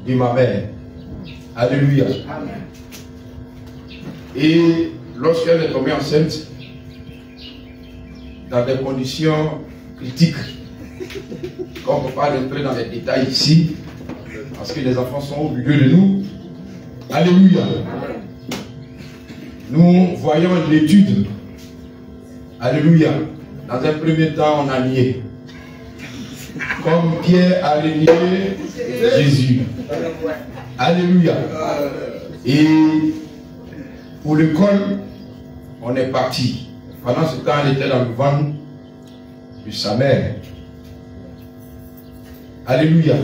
de ma mère. Alléluia. Et lorsqu'elle est tombée enceinte, dans des conditions critiques, on ne peut pas entrer dans les détails ici, parce que les enfants sont au milieu de nous. Alléluia. Nous voyons l'étude. Alléluia. Dans un premier temps, on a nié. Comme Pierre a nié Jésus. Alléluia. Et Pour l'école, on est parti. Pendant ce temps, elle était dans le ventre de sa mère. Alléluia.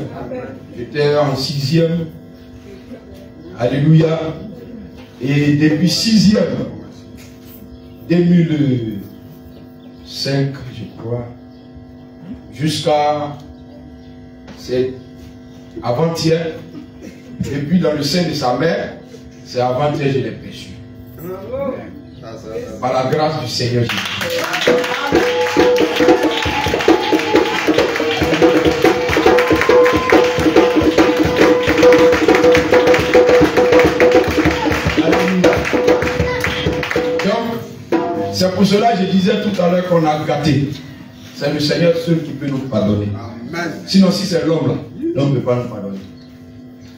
J'étais en 6e. Alléluia. Et depuis 6e, 2005, je crois, jusqu'à avant-hier, et puis dans le sein de sa mère, c'est avant-hier que je l'ai perçu. Par la grâce du Seigneur Jésus. C'est pour cela que je disais tout à l'heure qu'on a gâté. C'est le Seigneur seul qui peut nous pardonner. Amen. Sinon, si c'est l'homme là, l'homme ne peut pas nous pardonner.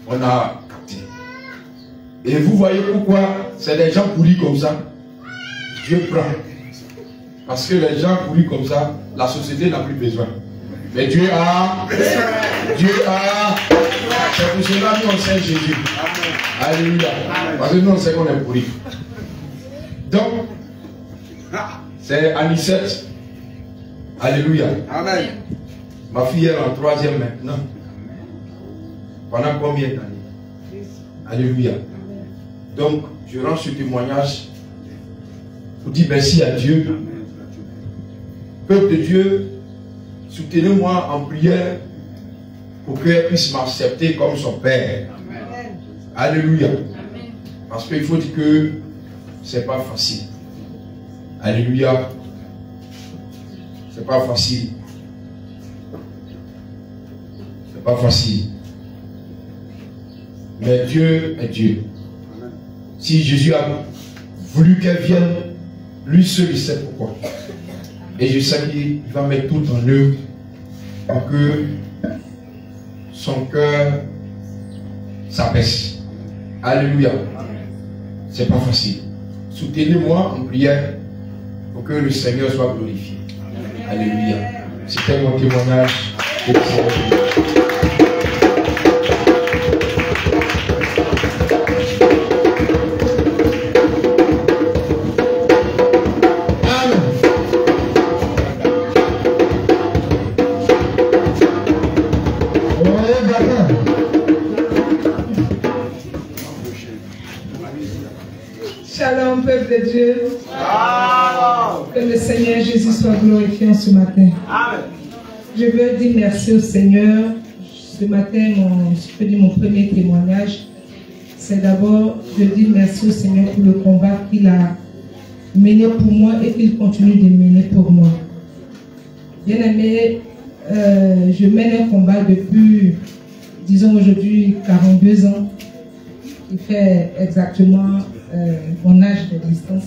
On a gâté. Et vous voyez pourquoi c'est des gens pourris comme ça. Dieu prend. Parce que les gens pourris comme ça, la société n'a plus besoin. Mais Dieu a. Dieu a. C'est pour cela que nous on sait Jésus. Amen. Alléluia. Parce que nous on sait qu'on est pourris. Donc, c'est Anicette. Alléluia. Amen. Ma fille est en 3e maintenant. Pendant combien d'années? Alléluia. Donc, je rends ce témoignage pour dire merci à Dieu. Peuple de Dieu, soutenez-moi en prière pour qu'elle puisse m'accepter comme son Père. Amen. Alléluia. Amen. Parce qu'il faut dire que c'est pas facile. Alléluia. C'est pas facile. C'est pas facile. Mais Dieu est Dieu. Si Jésus a voulu qu'elle vienne, lui seul il sait pourquoi. Et je sais qu'il va mettre tout en œuvre pour que son cœur s'apaise. Alléluia. C'est pas facile. Soutenez-moi en prière pour que le Seigneur soit glorifié. Alléluia. C'était mon témoignage. Shalom, peuple de Dieu. Que le Seigneur Jésus soit glorifié ce matin. Amen. Je veux dire merci au Seigneur. Ce matin, je peux dire mon premier témoignage. C'est d'abord de dire merci au Seigneur pour le combat qu'il a mené pour moi et qu'il continue de mener pour moi. Bien aimé, je mène un combat depuis, disons aujourd'hui, 42 ans. Il fait exactement mon âge de distance.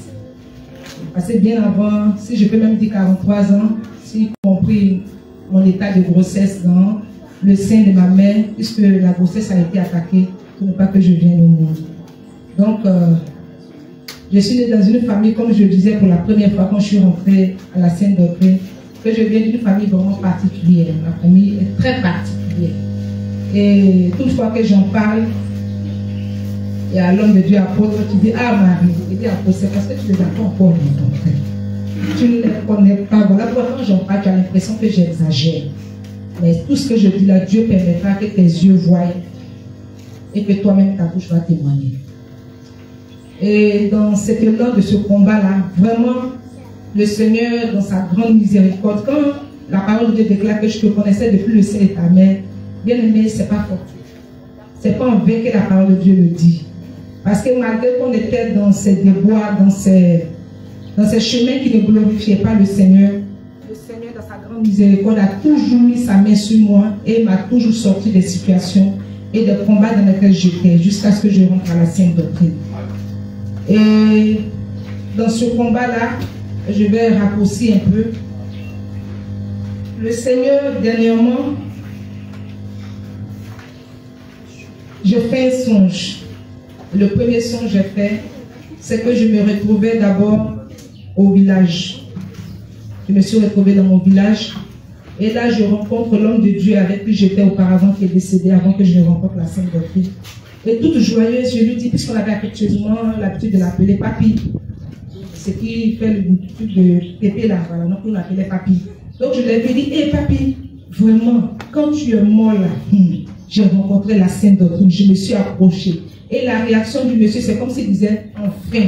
Parce que bien avant, si je peux même dire 43 ans, si compris mon état de grossesse dans le sein de ma mère, puisque la grossesse a été attaquée pour ne pas que je vienne au monde. Donc, je suis née dans une famille, comme je le disais pour la première fois quand je suis rentrée à la Sainte Doctrine, que je viens d'une famille vraiment particulière. Ma famille est très particulière. Et toutefois que j'en parle, il y a l'homme de Dieu apôtre qui dit, ah Marie, il dit apôtre, c'est parce que tu ne les as pas encore rencontrés. Tu ne les connais pas. Voilà pourquoi quand j'en parle, tu as l'impression que j'exagère. Mais tout ce que je dis là, Dieu permettra que tes yeux voient et que toi-même ta bouche va témoigner. Et dans cet élan de ce combat-là, vraiment, le Seigneur, dans sa grande miséricorde, quand la parole de Dieu déclare que je te connaissais depuis le sein de ta mère, bien aimé, ce n'est pas fortuit. Ce n'est pas en vain que la parole de Dieu le dit. Parce que malgré qu'on était dans ces déboires, dans ces chemins qui ne glorifiaient pas le Seigneur dans sa grande miséricorde a toujours mis sa main sur moi et m'a toujours sorti des situations et des combats dans lesquels j'étais jusqu'à ce que je rentre à la Sainte Doctrine. Et dans ce combat-là, je vais raccourcir un peu. Le Seigneur, dernièrement, je fais un songe. Le premier songe que j'ai fait, c'est que je me retrouvais d'abord au village. Je me suis retrouvée dans mon village. Et là, je rencontre l'homme de Dieu avec qui j'étais auparavant, qui est décédé avant que je ne rencontre la Sainte Doctrine. Et toute joyeuse, je lui dis, puisqu'on avait affectueusement l'habitude de l'appeler Papi, ce qui fait le truc de pépé là, voilà, donc on l'appelait Papi. Donc je lui ai dit, hé Papi, vraiment, quand tu es mort là, j'ai rencontré la Sainte Doctrine, je me suis approché. Et la réaction du monsieur, c'est comme s'il disait, enfin,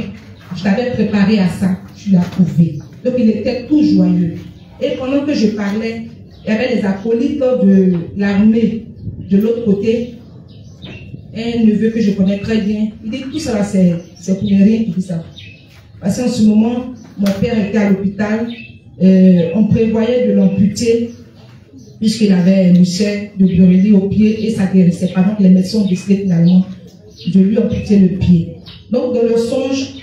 je t'avais préparé à ça, tu l'as trouvé. Donc il était tout joyeux. Et pendant que je parlais, il y avait les acolytes de l'armée de l'autre côté, un neveu que je connais très bien. Il dit tout ça là, c'est pour rien qui dit ça. Parce qu'en ce moment, mon père était à l'hôpital, on prévoyait de l'amputer, puisqu'il avait une chair de Borrélie au pied et ça ne guérissait pas. Donc les médecins ont décidé finalement de lui amputer le pied. Donc dans le songe,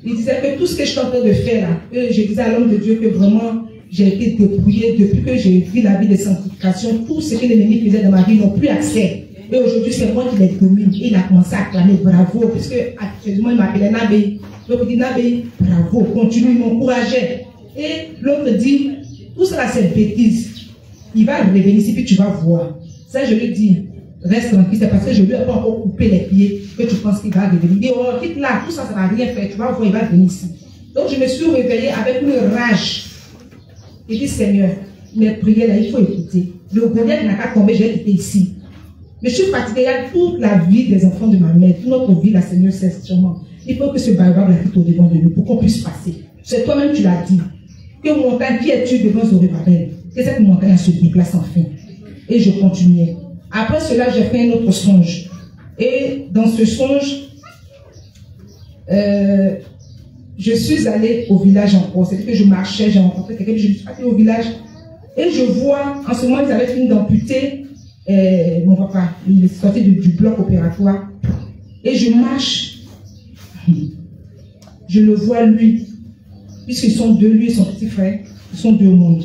il disait que tout ce que je suis en train de faire là, que je disais à l'homme de Dieu que vraiment j'ai été dépouillé depuis que j'ai vu la vie de sanctification, tout ce que l'ennemi faisait dans ma vie n'ont plus accès. Et aujourd'hui c'est moi qui les domine. Et il a commencé à clamer bravo, puisque actuellement il m'appelait Nabé. Donc il dit Nabé, bravo, continue, il m'encourageait. Et l'autre dit, tout cela c'est bêtise. Il va revenir ici puis tu vas voir. Ça je lui dis, reste tranquille, c'est parce que je lui ai pas encore coupé les pieds que tu penses qu'il va revenir. Il dit, oh quitte là, tout ça ça va rien faire, tu vas voir, il va venir ici. Donc je me suis réveillée avec une rage. Il dit, Seigneur, mes prières là, il faut écouter. Le Goliath n'a qu'à tomber, j'ai été ici. Mais je suis fatiguée, il y a toute la vie des enfants de ma mère, toute notre vie, la Seigneur sait sûrement. Il faut que ce baobab là quitte au devant de nous pour qu'on puisse passer. C'est toi-même tu l'as dit. Que montagne, qui es-tu devant Zorobabel? Que cette montagne se déplace enfin. Et je continuais. Après cela, j'ai fait un autre songe. Et dans ce songe, je suis allée au village encore. C'est-à-dire que je marchais, j'ai rencontré quelqu'un, je suis allée au village. Et je vois, en ce moment, ils avaient fini d'amputer mon papa. Il est sorti du bloc opératoire. Et je marche. Je le vois lui. Puisqu'ils sont deux, lui et son petit frère. Ils sont deux au monde.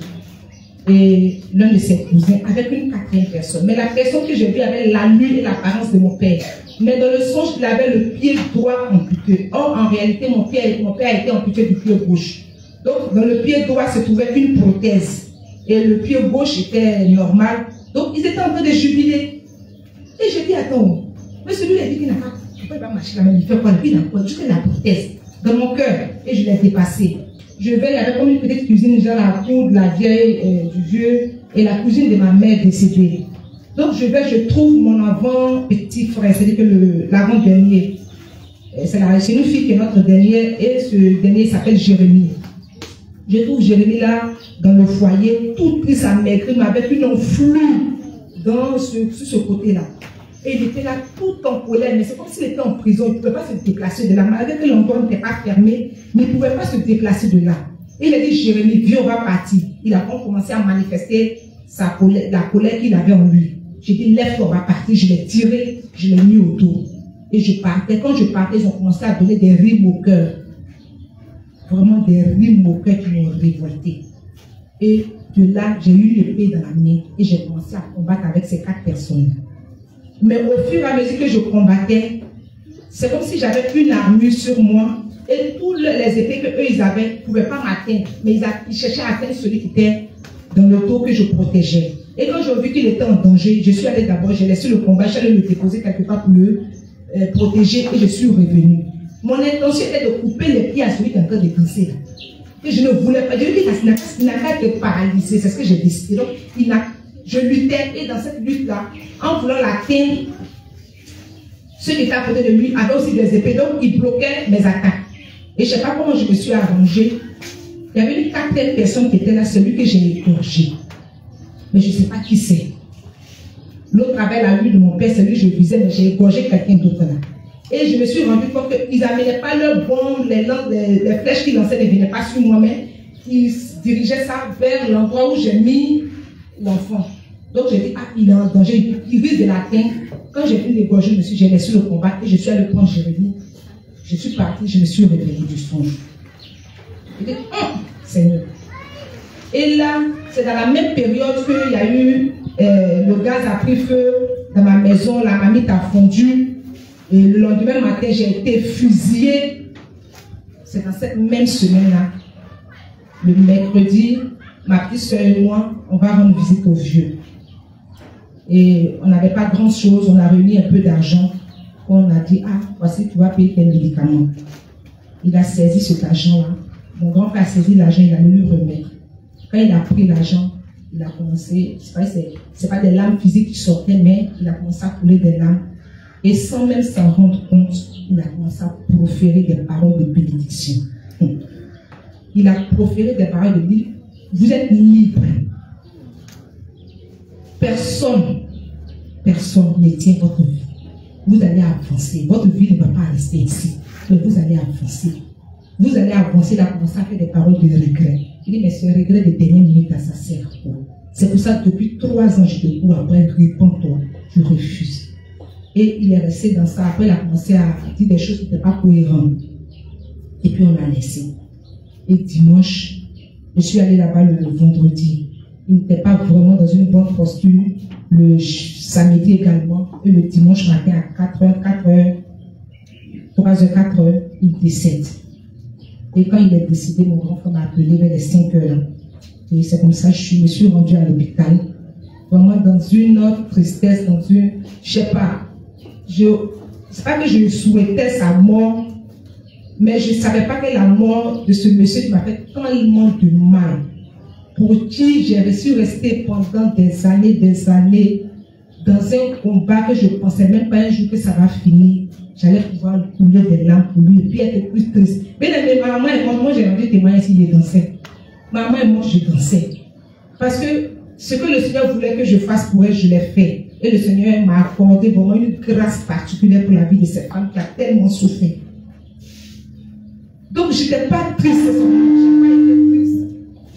Et l'un de ses cousins avec une quatrième personne. Mais la personne que j'ai vue avait l'allure et l'apparence de mon père. Mais dans le songe, il avait le pied droit amputé. Or, en réalité, mon père a été amputé du pied gauche. Donc, dans le pied droit se trouvait une prothèse. Et le pied gauche était normal. Donc, ils étaient en train de jubiler. Et j'ai dit, attends, mais celui-là dit qu'il n'a pas, pourquoi il va marcher là-bas, il fait quoi? Il a quoi? Juste la prothèse dans mon cœur. Et je l'ai dépassé. Je vais, il y avait comme une petite cuisine, genre la cour de la vieille, du vieux, et la cuisine de ma mère décédée. Donc je vais, je trouve mon avant-petit frère, c'est-à-dire que l'avant-dernier. C'est une fille qui est notre dernière, et ce dernier s'appelle Jérémie. Je trouve Jérémie là, dans le foyer, toute prise à maigrir, mais avec une enflure sur ce côté-là. Et il était là tout en colère, mais c'est comme s'il était en prison, il ne pouvait pas se déplacer de là. Malgré que l'endroit n'était pas fermé, mais il ne pouvait pas se déplacer de là. Et il a dit, Jérémie, viens, on va partir. Il a commencé à manifester la colère qu'il avait en lui. J'ai dit, lève-toi, on va partir. Je l'ai tiré, je l'ai mis au dos. Et je partais. Quand je partais, ils ont commencé à donner des rimes au cœur. Vraiment des rimes au cœur qui m'ont révolté. Et de là, j'ai eu l'épée dans la main et j'ai commencé à combattre avec ces 4 personnes. Mais au fur et à mesure que je combattais, c'est comme si j'avais une armure sur moi et toutes les épées qu'eux ils avaient ne pouvaient pas m'atteindre. Mais ils cherchaient à atteindre celui qui était dans le dos que je protégeais. Et quand j'ai vu qu'il était en danger, je suis allée d'abord, j'ai laissé le combat, j'allais le déposer quelque part pour le protéger et je suis revenue. Mon intention était de couper les pieds à celui qui est en train de glisser. Et je ne voulais pas. Je lui ai dit qu'il n'a qu'à être paralysé, c'est ce que j'ai décidé. Donc, je luttais et dans cette lutte-là, en voulant l'atteindre, ceux qui étaient à côté de lui avaient aussi des épées, donc ils bloquaient mes attaques. Et je ne sais pas comment je me suis arrangée. Il y avait une 4e personne qui était là, celui que j'ai égorgé. Mais je ne sais pas qui c'est. L'autre avait la vue de mon père, celui que je visais, mais j'ai égorgé quelqu'un d'autre là. Et je me suis rendu compte qu'ils n'amenaient pas leurs bombes, les flèches qu'ils lançaient ne venaient pas sur moi, mais ils dirigeaient ça vers l'endroit où j'ai mis l'enfant. Donc j'ai dit, ah, il est en danger, il risque de l'atteindre. Quand j'ai vu l'égorger, j'ai laissé le combat et je suis allé prendre Jérémie. Je suis parti, je me suis réveillé du songe. J'ai dit, oh, Seigneur. Et là, c'est dans la même période qu'il y a eu, le gaz a pris feu dans ma maison, la marmite a fondu. Et le lendemain matin, j'ai été fusillée. C'est dans cette même semaine-là. Le mercredi, ma petite soeur et moi, on va rendre visite aux vieux. Et on n'avait pas grand chose, on a réuni un peu d'argent. On a dit, ah, voici, tu vas payer tes médicaments. Il a saisi cet argent-là. Mon grand-père a saisi l'argent, il a mis le remettre. Quand il a pris l'argent, il a commencé, c'est pas des larmes physiques qui sortaient, mais il a commencé à couler des larmes. Et sans même s'en rendre compte, il a commencé à proférer des paroles de bénédiction. Il a proféré des paroles de dire, vous êtes libre. Personne ne tient votre vie. Vous allez avancer. Votre vie ne va pas rester ici. Mais vous allez avancer. Vous allez avancer. Il a commencé à faire des paroles de regret. Il dit, mais ce regret de dernière minute, ça sert à quoi? C'est pour ça que depuis 3 ans, je te cours après, réponds-toi. Je refuse. Et il est resté dans ça. Après, il a commencé à dire des choses qui n'étaient pas cohérentes. Et puis, on l'a laissé. Et dimanche, je suis allée là-bas le vendredi. Il n'était pas vraiment dans une bonne posture. Le samedi également. Et le dimanche matin à 4h, 4h, il décède. Et quand il est décédé, mon grand frère m'a appelé vers les 5h. Et c'est comme ça que je me suis rendue à l'hôpital. Vraiment dans une autre tristesse, dans une... Je sais pas. C'est pas que je souhaitais sa mort, mais je ne savais pas que la mort de ce monsieur qui m'a fait tellement de mal, pour qui j'ai su rester pendant des années, dans un combat que je ne pensais même pas un jour que ça va finir. J'allais pouvoir couler des larmes pour lui et puis être plus triste. Mais maman est morte, moi j'ai envie de témoigner s'il dansait. Maman est morte, je dansais. Parce que ce que le Seigneur voulait que je fasse pour elle, je l'ai fait. Et le Seigneur m'a accordé vraiment une grâce particulière pour la vie de cette femme qui a tellement souffert. Donc je n'étais pas triste.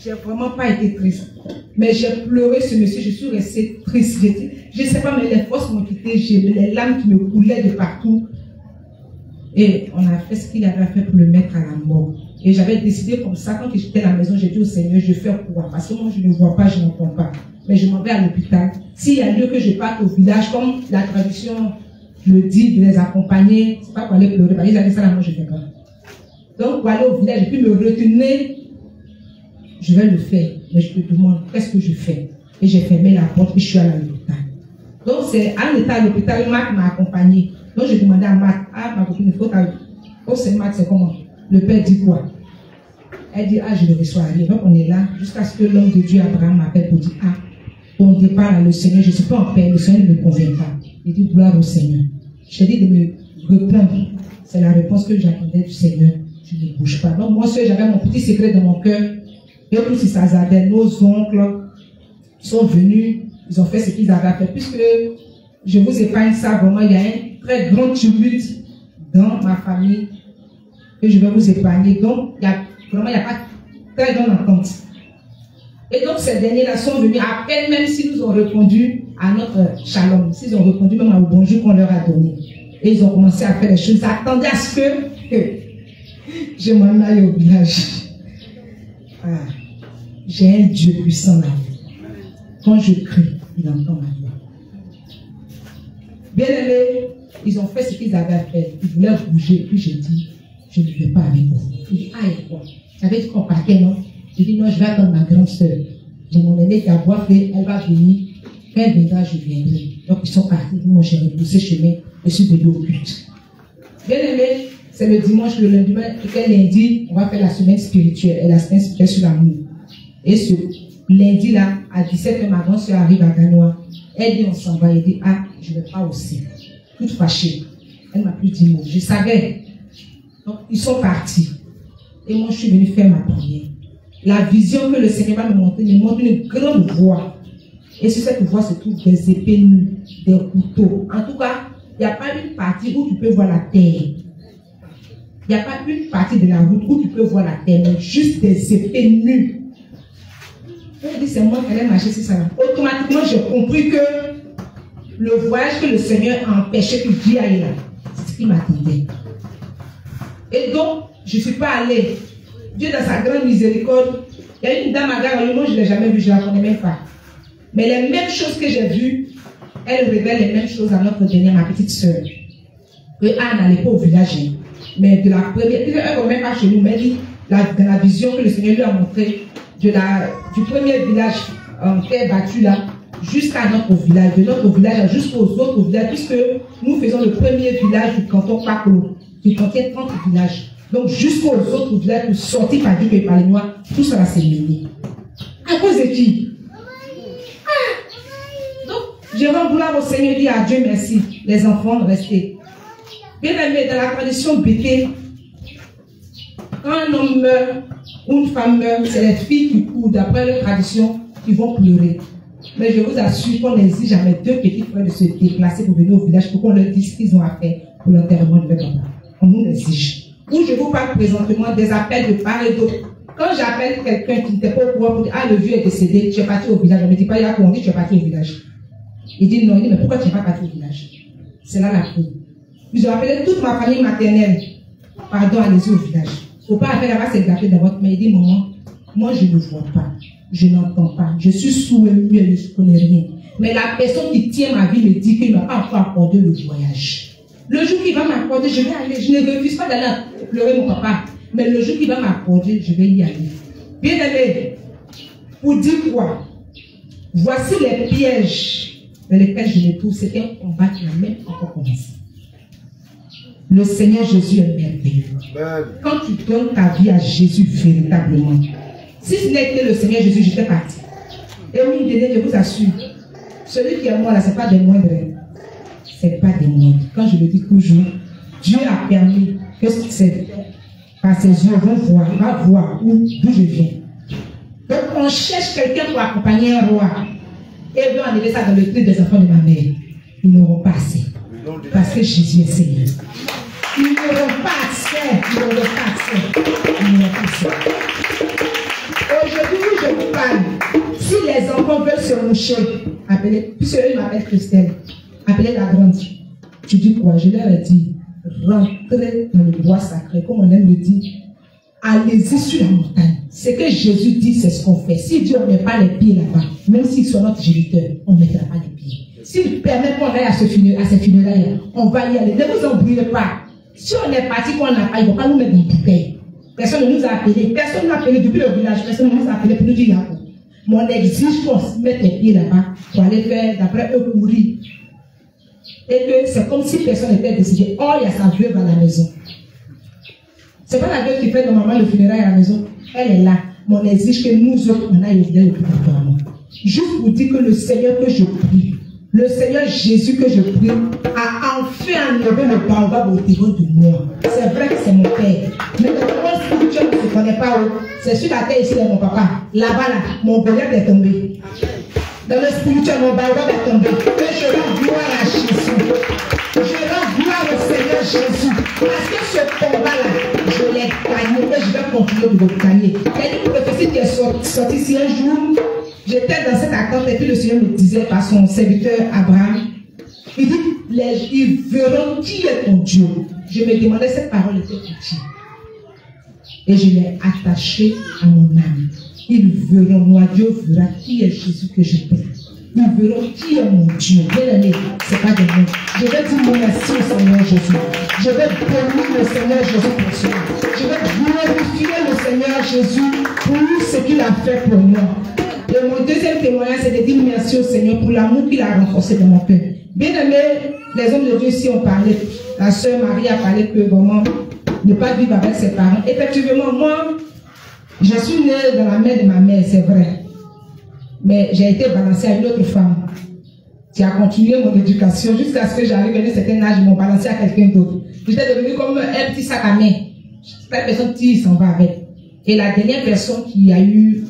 J'ai vraiment pas été triste. Mais j'ai pleuré ce monsieur, je suis restée triste. Je ne sais pas, mais les forces m'ont quitté, j'ai les larmes qui me coulaient de partout. Et on a fait ce qu'il avait fait pour le mettre à la mort. Et j'avais décidé comme ça, quand j'étais à la maison, j'ai dit au Seigneur, je vais faire quoi? Parce que moi, je ne vois pas, je n'entends pas. Mais je m'en vais à l'hôpital. S'il y a lieu que je parte au village, comme la tradition le dit, de les accompagner, c'est pas pour aller pleurer, parce qu'ils avaient ça là, moi je fais pas. Donc, pour aller au village, et puis me retourner, je vais le faire. Mais je te demande, qu'est-ce que je fais? Et j'ai fermé la porte et je suis allée à l'hôpital. Donc, c'est en état à l'hôpital, Marc m'a accompagné. Donc, j'ai demandé à Marc, ah, ma copine, il faut t'arriver. Oh, c'est Marc, c'est comment? Le père dit quoi? Elle dit, ah, je ne reçois rien. Donc, on est là, jusqu'à ce que l'homme de Dieu, Abraham, m'appelle pour dire, ah, ton départ là, le Seigneur, je ne suis pas en paix, le Seigneur ne me convient pas. Il dit, gloire au Seigneur. J'ai dit de me répondre. C'est la réponse que j'attendais du Seigneur. Je ne bouge pas. Donc, moi, j'avais mon petit secret dans mon cœur. Et tous ces hasards, nos oncles sont venus, ils ont fait ce qu'ils avaient fait. Puisque je vous épargne ça, vraiment, il y a un très grand tumulte dans ma famille que je vais vous épargner. Donc, il n'y a pas très grande entente. Et donc, ces derniers-là sont venus à peine, même s'ils ont répondu à notre shalom, s'ils ont répondu même au bonjour qu'on leur a donné. Et ils ont commencé à faire des choses. Ils attendaient à ce que je m'en aille au village. Ah, j'ai un Dieu puissant là. Quand je crie, il entend ma voix. Bien aimé, ils ont fait ce qu'ils avaient fait. Ils voulaient bouger. Puis j'ai dit, je ne vais pas avec vous. Il dit, ah, et quoi? J'avais dit qu'on partait, non? J'ai dit, non, je vais attendre ma grande soeur. J'ai mon aîné qui a boité, elle va venir. Quand elle viendra, je viendrai. Donc ils sont partis. Moi, j'ai repoussé chemin. Je suis venu au culte. Bien aimé, c'est le dimanche, le lundi, et lundi, on va faire la semaine spirituelle. Et la semaine spirituelle sur l'amour. Et ce lundi-là, à 17h, ma grande soeur arrive à Gagnoa. Elle dit, on s'en va. Elle dit, ah, je ne vais pas aussi. Toute fâchée. Elle m'a plus dit mot. Je savais. Donc, ils sont partis. Et moi, je suis venue faire ma prière. La vision que le Seigneur va me montrer, me montre une grande voie. Et sur cette voie se trouvent des épées nues, des couteaux. En tout cas, il n'y a pas une partie où tu peux voir la terre. Il n'y a pas une partie de la route où tu peux voir la terre, mais juste des épées nues. On dit, c'est moi qui allais marcher sur ça. Automatiquement, j'ai compris que le voyage que le Seigneur a empêché que Dieu aille là, c'est ce qui m'attendait. Et donc, je ne suis pas allée. Dieu, dans sa grande miséricorde, il y a une dame à Gare, moi je ne l'ai jamais vue, je ne la connais même pas. Mais les mêmes choses que j'ai vues, elle révèle les mêmes choses à notre dernière, ma petite soeur. Que Anne n'allait pas au village. Mais de la première, elle ne remet pas chez nous, mais dit, dans la vision que le Seigneur lui a montrée, du premier village en terre battue là, jusqu'à notre village, de notre village jusqu'aux autres villages, puisque nous faisons le premier village du canton Pakolo, qui contient 30 villages. Donc jusqu'aux autres villages, pour sortir par Dieu et par les Noirs, tout sera séminé. À cause de qui? Donc, je rends gloire au Seigneur et dis à Dieu merci. Les enfants, restez. Bien aimé, dans la tradition BT, quand un homme meurt ou une femme meurt, c'est les filles qui courent, d'après leur tradition, qui vont pleurer. Mais je vous assure qu'on n'exige jamais deux petits frères de se déplacer pour venir au village pour qu'on leur dise ce qu'ils ont à faire pour l'enterrement de leur papa. On nous l'exige. Ou je vous parle présentement des appels de part et d'autre. Quand j'appelle quelqu'un qui n'était pas au courant pour dire ah, le vieux est décédé, tu es parti au village. On ne me dit pas, il y a quoi, on dit tu es parti au village. Il dit non, il dit mais pourquoi tu n'es pas parti au village? C'est là la clé. Ils ont appelé toute ma famille maternelle. Pardon, allez-y au village. Il ne faut pas appeler là-bas, c'est gâté dans votre main. Il dit maman, moi je ne vois pas, je n'entends pas, je suis sourd et muet, je ne connais rien. Mais la personne qui tient ma vie me dit qu'il ne m'a pas encore accordé le voyage. Le jour qu'il va m'accorder, je vais aller. Je ne refuse pas d'aller pleurer mon papa. Mais le jour qu'il va m'accorder, je vais y aller. Bien aimé, pour dire quoi? Voici les pièges dans lesquels je me trouve. C'est un combat qui n'a même encore commencé. Le Seigneur Jésus est merveilleux. Quand tu donnes ta vie à Jésus véritablement, si ce n'était le Seigneur Jésus, j'étais parti. Et oui, je vous assure, celui qui est mort là, ce n'est pas des moindres. Ce n'est pas des moindres. Quand je le dis toujours, Dieu a permis que c'est par ses yeux va voir d'où je viens. Donc on cherche quelqu'un pour accompagner un roi et veut enlever ça dans le truc des enfants de ma mère. Ils n'auront pas assez. Parce que Jésus est Seigneur. Ils n'auront pas accès. Ils n'auront pas accès. Ils n'auront pas accès. Aujourd'hui, je vous parle. Si les enfants veulent se moucher, appelez, puisque eux m'appellent Christelle, appelez la grande. Tu dis quoi? Je leur ai dit, rentrez dans le bois sacré, comme on aime le dire. Allez-y sur la montagne. Ce que Jésus dit, c'est ce qu'on fait. Si Dieu ne met pas les pieds là-bas, même s'ils sont notre géniteur, on ne mettra pas les pieds. S'il permet qu'on aille à ces funérailles, on va y aller. Ne vous embrouillez pas. Si on est parti, qu'on n'a pas, ils ne vont pas nous mettre dans une bouteille. Personne ne nous a appelés. Personne ne nous a appelés depuis le village. Personne ne nous a appelés pour nous dire Yahoo. Mais on exige qu'on se mette les pieds là-bas pour aller faire, d'après eux, courir. Et que c'est comme si personne n'était décidé. Or, il y a sa veuve à la maison. C'est pas la veuve qui fait normalement le funérail à la maison. Elle est là. Mais on exige que nous autres, on aille au village le plus rapidement. Juste pour dire que le Seigneur que je prie, le Seigneur Jésus que je prie, a enfin enlevé le baobab au niveau de moi. C'est vrai que c'est mon père. Mais dans le monde spirituel, je ne connais pas où. C'est sur la terre ici, c'est mon papa. Là-bas, là, mon Goliath est tombé. Dans le spirituel, mon baobab est tombé. Et je rends gloire à Jésus. Je rends gloire au Seigneur Jésus. Parce que ce combat-là, je l'ai gagné et je vais continuer de le gagner. Il y a une prophétie qui est sortie ici un jour. J'étais dans cette attente et puis le Seigneur me disait par son serviteur Abraham, il dit, ils verront qui est ton Dieu. Je me demandais cette parole était pour qui. Et je l'ai attachée à mon âme. Ils verront, moi Dieu verra qui est Jésus que je prie. Ils verront qui est mon Dieu. Bien aimé, ce n'est pas de moi. Je vais dire merci au Seigneur Jésus. Je vais bénir le Seigneur Jésus pour cela. Je vais glorifier le Seigneur Jésus pour ce qu'il a fait pour moi. Et mon deuxième témoignage, c'est de dire merci au Seigneur pour l'amour qu'il a renforcé dans mon cœur. Bien aimé, les hommes de Dieu ici ont parlé. La sœur Marie a parlé que vraiment, ne pas vivre avec ses parents. Effectivement, moi, je suis née dans la main de ma mère, c'est vrai. Mais j'ai été balancée à une autre femme qui a continué mon éducation jusqu'à ce que j'arrive à un certain âge, ils m'ont balancé à quelqu'un d'autre. J'étais devenue comme un petit sac à main. Cette personne qui s'en va avec. Et la dernière personne qui a eu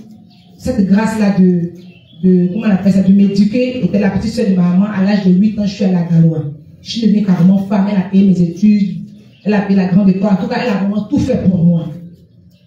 cette grâce-là comment on appelle ça, de m'éduquer, était la petite soeur de ma maman. À l'âge de 8 ans, je suis à la Galois. Je suis devenue carrément femme, elle a payé mes études, elle a payé la grande école. En tout cas, elle a vraiment tout fait pour moi.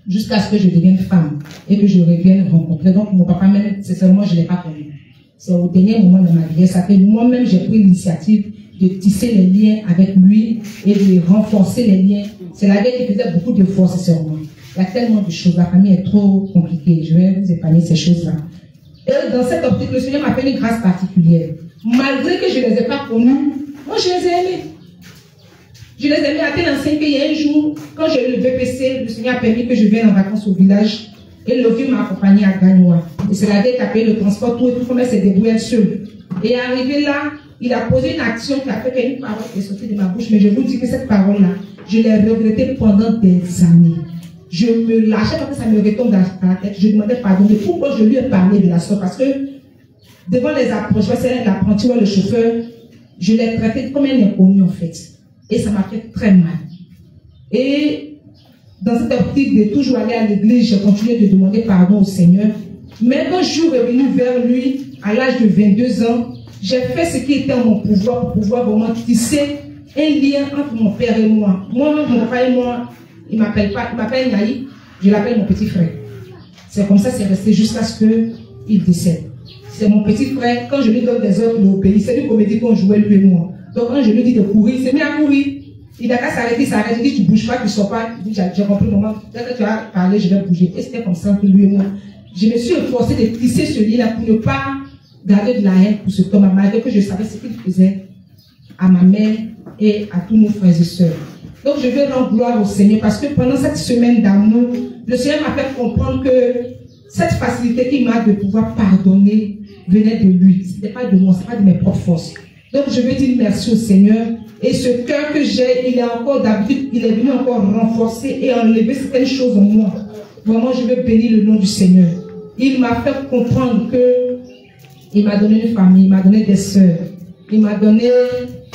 Jusqu'à ce que je devienne femme et que je revienne rencontrer. Donc, mon papa, même, sincèrement, je ne l'ai pas connu. C'est au dernier moment de ma vie. Ça fait moi-même, j'ai pris l'initiative de tisser les liens avec lui et de renforcer les liens. C'est la vie qui faisait beaucoup de force sur moi. Il y a tellement de choses. La famille est trop compliquée. Je vais vous épargner ces choses-là. Et dans cette optique, le Seigneur m'a fait une grâce particulière. Malgré que je ne les ai pas connus, moi, je les ai aimés. Je les ai mis à tel enseigne qu'il y a un jour, quand j'ai eu le VPC, le Seigneur a permis que je vienne en vacances au village. Et le vieux m'a accompagné à Gagnoa. Et c'est la dette qui a payé le transport, tout et tout, comment elle s'est débrouillée seule. Et arrivé là, il a posé une action qui a fait qu'une parole est sortie de ma bouche. Mais je vous dis que cette parole-là, je l'ai regrettée pendant des années. Je me lâchais parce que ça me retombe dans la tête. Je demandais pardon. Mais pourquoi je lui ai parlé de la sorte? Parce que devant les approches, c'est l'apprenti ou le chauffeur, je l'ai traité comme un inconnu en fait. Et ça m'a fait très mal. Et dans cette optique de toujours aller à l'église, j'ai continué de demander pardon au Seigneur. Mais quand je suis revenu vers lui, à l'âge de 22 ans, j'ai fait ce qui était en mon pouvoir pour pouvoir vraiment tisser un lien entre mon père et moi. Moi, mon papa et moi, il m'appelle Naï, je l'appelle mon petit frère. C'est comme ça, c'est resté jusqu'à ce qu'il décède. C'est mon petit frère, quand je lui donne des ordres, il obéit. C'est une comédie qu'on jouait lui et moi. Donc quand je lui dis de courir, il s'est mis à courir. Il n'a qu'à s'arrêter, il s'arrête. Il dit, tu ne bouges pas, tu ne sors pas. Il dit, j'ai compris le moment. Dès que tu as parlé, je vais bouger. Et c'était comme ça entre lui et moi. Je me suis efforcée de tisser ce lien-là pour ne pas garder de la haine pour ce Thomas, malgré que je savais ce qu'il faisait à ma mère et à tous nos frères et sœurs. Donc je vais rendre gloire au Seigneur parce que pendant cette semaine d'amour, le Seigneur m'a fait comprendre que cette facilité qu'il m'a de pouvoir pardonner venait de lui. Ce n'était pas de moi, ce n'est pas de mes propres forces. Donc je veux dire merci au Seigneur. Et ce cœur que j'ai, il est encore d'habitude, il est venu encore renforcer et enlever certaines choses en moi. Vraiment, je veux bénir le nom du Seigneur. Il m'a fait comprendre que il m'a donné une famille, il m'a donné des sœurs, il m'a donné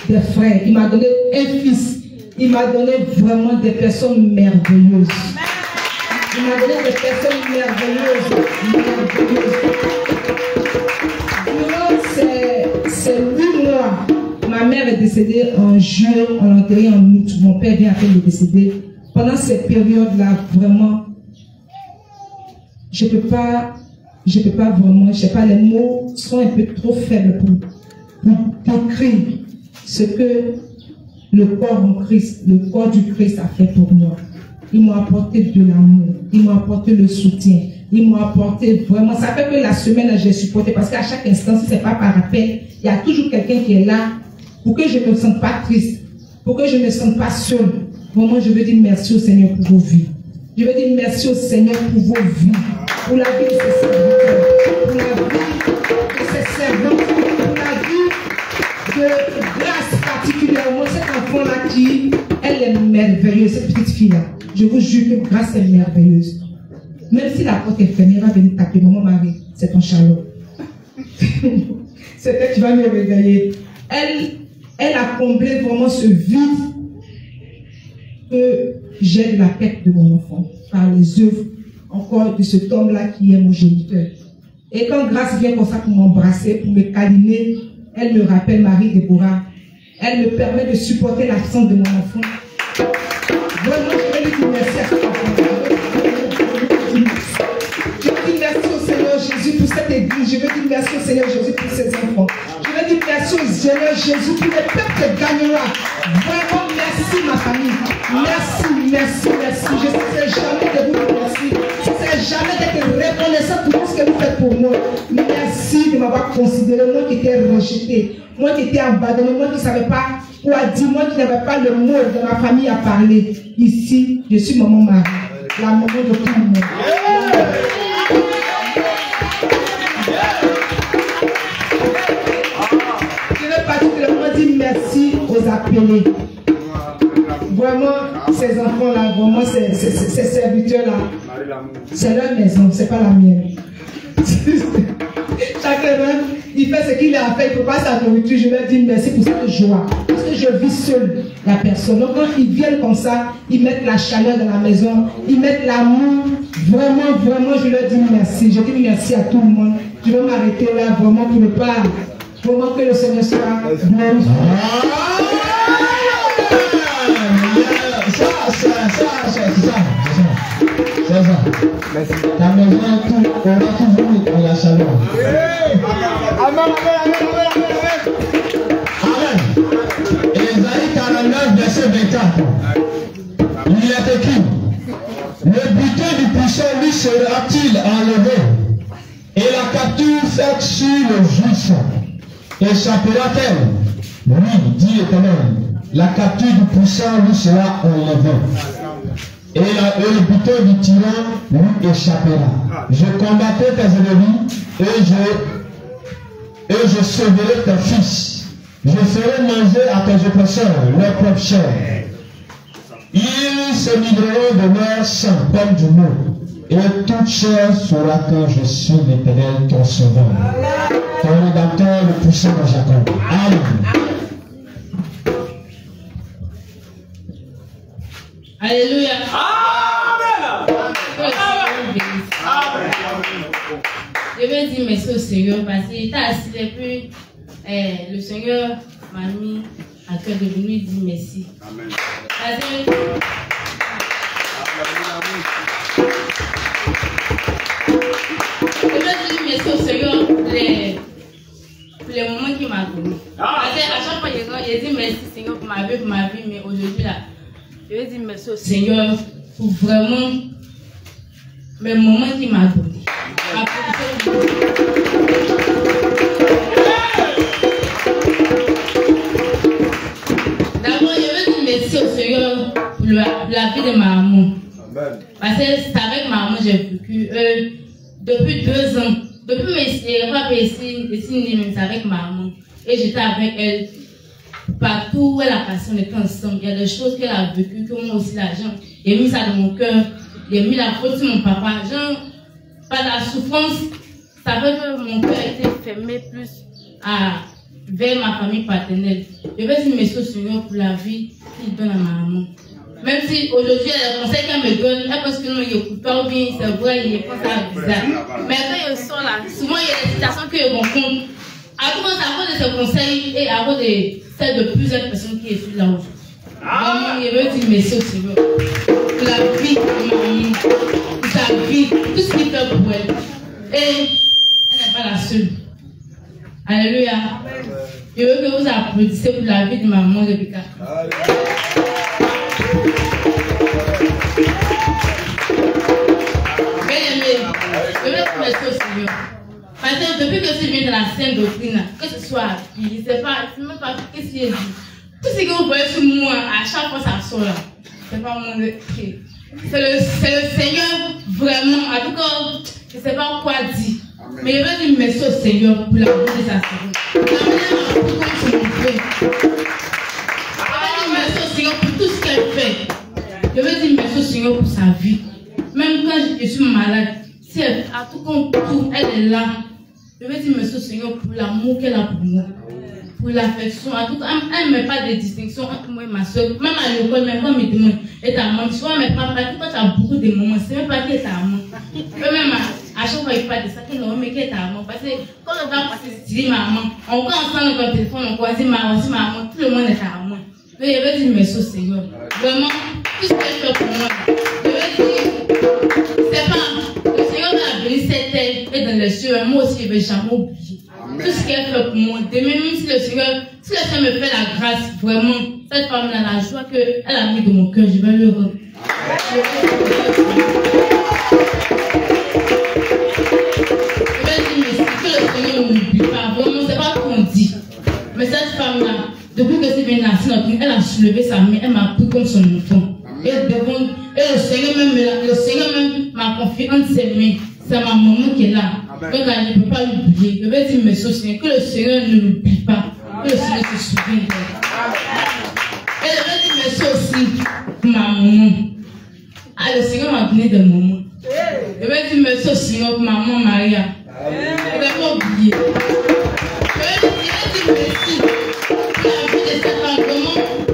des frères, il m'a donné un fils, il m'a donné vraiment des personnes merveilleuses. Il m'a donné des personnes merveilleuses. Durant ces 8 mois, ma mère est décédée en juin, on l'a enterrée en août, mon père vient à peine de décéder. Pendant cette période-là, vraiment, je peux pas vraiment, je sais pas, les mots sont un peu trop faibles pour décrire ce que le corps en Christ, le corps du Christ a fait pour moi. Ils m'ont apporté de l'amour, ils m'ont apporté le soutien, ils m'ont apporté vraiment, ça fait que la semaine j'ai supporté parce qu'à chaque instant, si c'est pas par appel, il y a toujours quelqu'un qui est là pour que je ne me sente pas triste, pour que je ne me sente pas seule. Vraiment, je veux dire merci au Seigneur pour vos vies. Je veux dire merci au Seigneur pour vos vies, pour la vie de ses serviteurs, pour la vie de ses servants, pour la vie de Grâce particulièrement, cet enfant-là qui, elle est merveilleuse, cette petite fille-là. Je vous jure que Grâce est merveilleuse. Même si la porte est fermée, elle va venir taper. Maman Marie, c'est ton chalot. C'est que tu vas me réveiller. Elle a comblé vraiment ce vide que j'ai de la tête de mon enfant par les œuvres encore de cet homme-là qui est mon géniteur. Et quand Grâce vient comme ça pour m'embrasser, pour me câliner, elle me rappelle Marie-Déborah. Elle me permet de supporter l'absence de mon enfant. Vraiment, je vais lui dire merci à cet enfant. Je veux dire merci au Seigneur Jésus pour cette église. Je veux dire merci au Seigneur Jésus pour ses enfants. Je veux dire merci au Seigneur Jésus pour le peuple de Gagnoa. Vraiment, merci ma famille. Merci, merci, merci. Je ne sais jamais de vous remercier. Je ne sais jamais d'être reconnaissant pour tout ce que vous faites pour moi. Merci de m'avoir considéré, moi qui étais rejeté, moi qui étais abandonné, moi qui ne savais pas quoi dire, moi qui n'avais pas le mot de ma famille à parler. Ici, je suis maman Marie, la maman de tout le monde. Je veux particulièrement dire merci aux appelés. Vraiment, ces enfants-là, vraiment, ces serviteurs-là, c'est leur maison, c'est pas la mienne. Chacun, il fait ce qu'il a à faire, il ne peut pas sa nourriture. Je leur dis merci pour cette joie. Parce que je vis seul la personne. Donc quand ils viennent comme ça, ils mettent la chaleur dans la maison, ils mettent l'amour. Vraiment, vraiment, je leur dis merci. Je dis merci à tout le monde. Je vais m'arrêter là, vraiment, pour ne pas, vraiment que le Seigneur soit glorifié. C'est ça. Ta maison aura toujours la chaleur. Amen. Ésaïe 49, verset 24. Il est écrit: le butin du puissant lui sera-t-il enlevé, et la capture faite sur le juif échappera-t-elle? Oui, dit l'Éternel, la capture du puissant lui sera enlevée. et le butin du tyran lui échappera. Je combattrai tes ennemis et je sauverai tes fils. Je ferai manger à tes oppresseurs leur propre chair. Ils se livreront de leur sang comme du mot. Et toute chair saura que je suis l'Éternel ton sauveur. Ton rédempteur le puissant de Jacob. Amen. Alléluia. Amen. Je vais dire merci au Seigneur parce qu'il était assis et puis le Seigneur m'a mis à cœur de lui dire merci. Amen. Je vais dire merci au Seigneur pour les moments qu'il m'a donné. Parce qu'à chaque fois, il dit merci Seigneur pour ma vie, mais aujourd'hui là, je vais dire merci au Seigneur pour vraiment les moments qu'il m'a donné. D'abord, je veux dire merci au Seigneur pour la vie de ma maman. Parce que c'est avec ma maman que j'ai vécu depuis 2 ans. Depuis mes rapports ici, c'est avec ma maman. Et j'étais avec elle partout où elle a passé, on était ensemble. Il y a des choses qu'elle a vécues, que moi aussi, l'argent. J'ai mis ça dans mon cœur. J'ai mis la faute sur mon papa. Genre, par la souffrance, ça fait que mon cœur a été fermé plus vers ma famille paternelle. Je vais dire merci au Seigneur pour la vie qu'il donne à ma maman. Même si aujourd'hui, les conseils qu'elle me donne, elle pense que non, il écoute pas ou bien c'est vrai, il pense à bizarre. Mais quand ils sont là, souvent il y a des situations qu'ils rencontrent. À cause de ces conseils et à cause de celles de plusieurs personnes qui sont là aujourd'hui. Vraiment, je veux dire merci au Seigneur pour la vie de ma maman, pour sa vie, tout ce qu'il fait pour elle. Et elle n'est pas la seule. Alléluia. Je veux que vous applaudissez pour la vie de ma maman Rebecca. Je veux remercier au Seigneur. Parce que depuis que je viens de la Sainte Doctrine, que ce soit à Pili, c'est même pas qu'est-ce qu'il dit. Tout ce que vous voyez sur moi, à chaque fois ça sort là. C'est pas mon. C'est le Seigneur vraiment. En tout cas, je ne sais pas quoi dire. Mais je veux dire merci au Seigneur pour la vie de sa sœur. La manière dont elle m'a sur mon frère. Je veux dire merci au Seigneur pour tout ce qu'elle fait. Je veux dire merci au Seigneur pour sa vie. Même quand je suis malade, si elle, à tout compte, elle est là. Je veux dire merci au Seigneur pour l'amour qu'elle a pour moi. Pour l'affection. Elle ne met pas de distinction entre moi et ma soeur. Même à l'école, même quand elle me demande, et ta maman, tu vois, mais papa, quand tu as beaucoup de moments, c'est même pas qui est ta maman. Même à chaque fois, il parle de ça, que non, mais qui est ta maman. Parce que quand on va passer, tu dis maman, on va ensemble dans le téléphone, on va dire maman, tout le monde est ta maman. Donc, je veux dire merci au Seigneur. Vraiment, tout ce qu'elle fait pour moi, je veux dire, c'est pas, le Seigneur m'a béni cette terre et dans les cieux, moi aussi, je ne vais jamais oublier. Tout ce qu'elle fait pour moi, demain, même si le Seigneur me fait la grâce, vraiment, cette femme a la joie qu'elle a mis dans mon cœur, je vais lui rendre. Je vais dire merci, que le Seigneur ne m'oublie pas, vraiment, c'est pas ce qu'on dit. Mais cette femme-là, depuis que c'est bien assis, elle a soulevé sa main, elle m'a pris comme son enfant. Et le Seigneur même m'a confié entre ses mains. C'est ma maman qui est là. Donc elle ne peut pas l'oublier. Je vais dire merci au Seigneur, que le Seigneur ne l'oublie pas. Que le Seigneur se souvienne d'elle. Et je vais dire merci aussi pour ma maman. Le Seigneur m'a donné des moments. Je vais dire merci au Seigneur pour ma maman Maria. Je ne vais pas oublier. Je vais dire merci pour la vie de cette femme.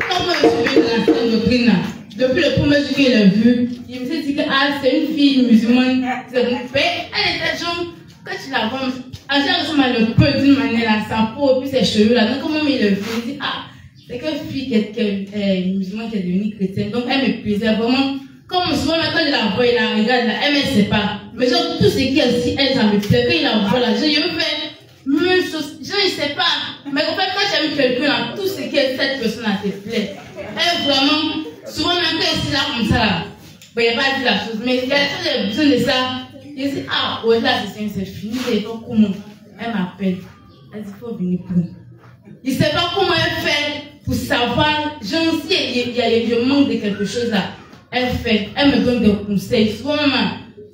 Comment je suis venue de la Sainte Doctrine. Depuis le premier jour qu'il a vu, il me s'est dit que c'est une fille musulmane, c'est une paix. Elle était genre, quand tu la vois, elle ressemble le peu d'une manière à sa peau et puis ses cheveux là. Donc, comment il le fait, il dit, c'est qu'une fille qui est musulmane qui est devenue chrétienne. Donc, elle me plaisait vraiment. Comme souvent, quand je la vois, il la regarde là, elle ne sait pas. Mais genre, tout ce qui est ici, elle, ça me plaît. Quand il la voit là, je veux faire même chose. Je ne sais pas. Mais en fait, quand j'aime quelqu'un là, tout ce qui est cette personne là te plaît. Elle vraiment. Souvent, même quand il est là comme ça, là, il n'y a pas dit la chose, mais il y a besoin de ça. Il dit, ouais, là, c'est fini, c'est pas comment. Elle m'appelle. Elle dit, il faut venir pour. Il ne sait pas comment elle fait pour savoir, genre, si il manque de quelque chose là. elle me donne des conseils. Souvent,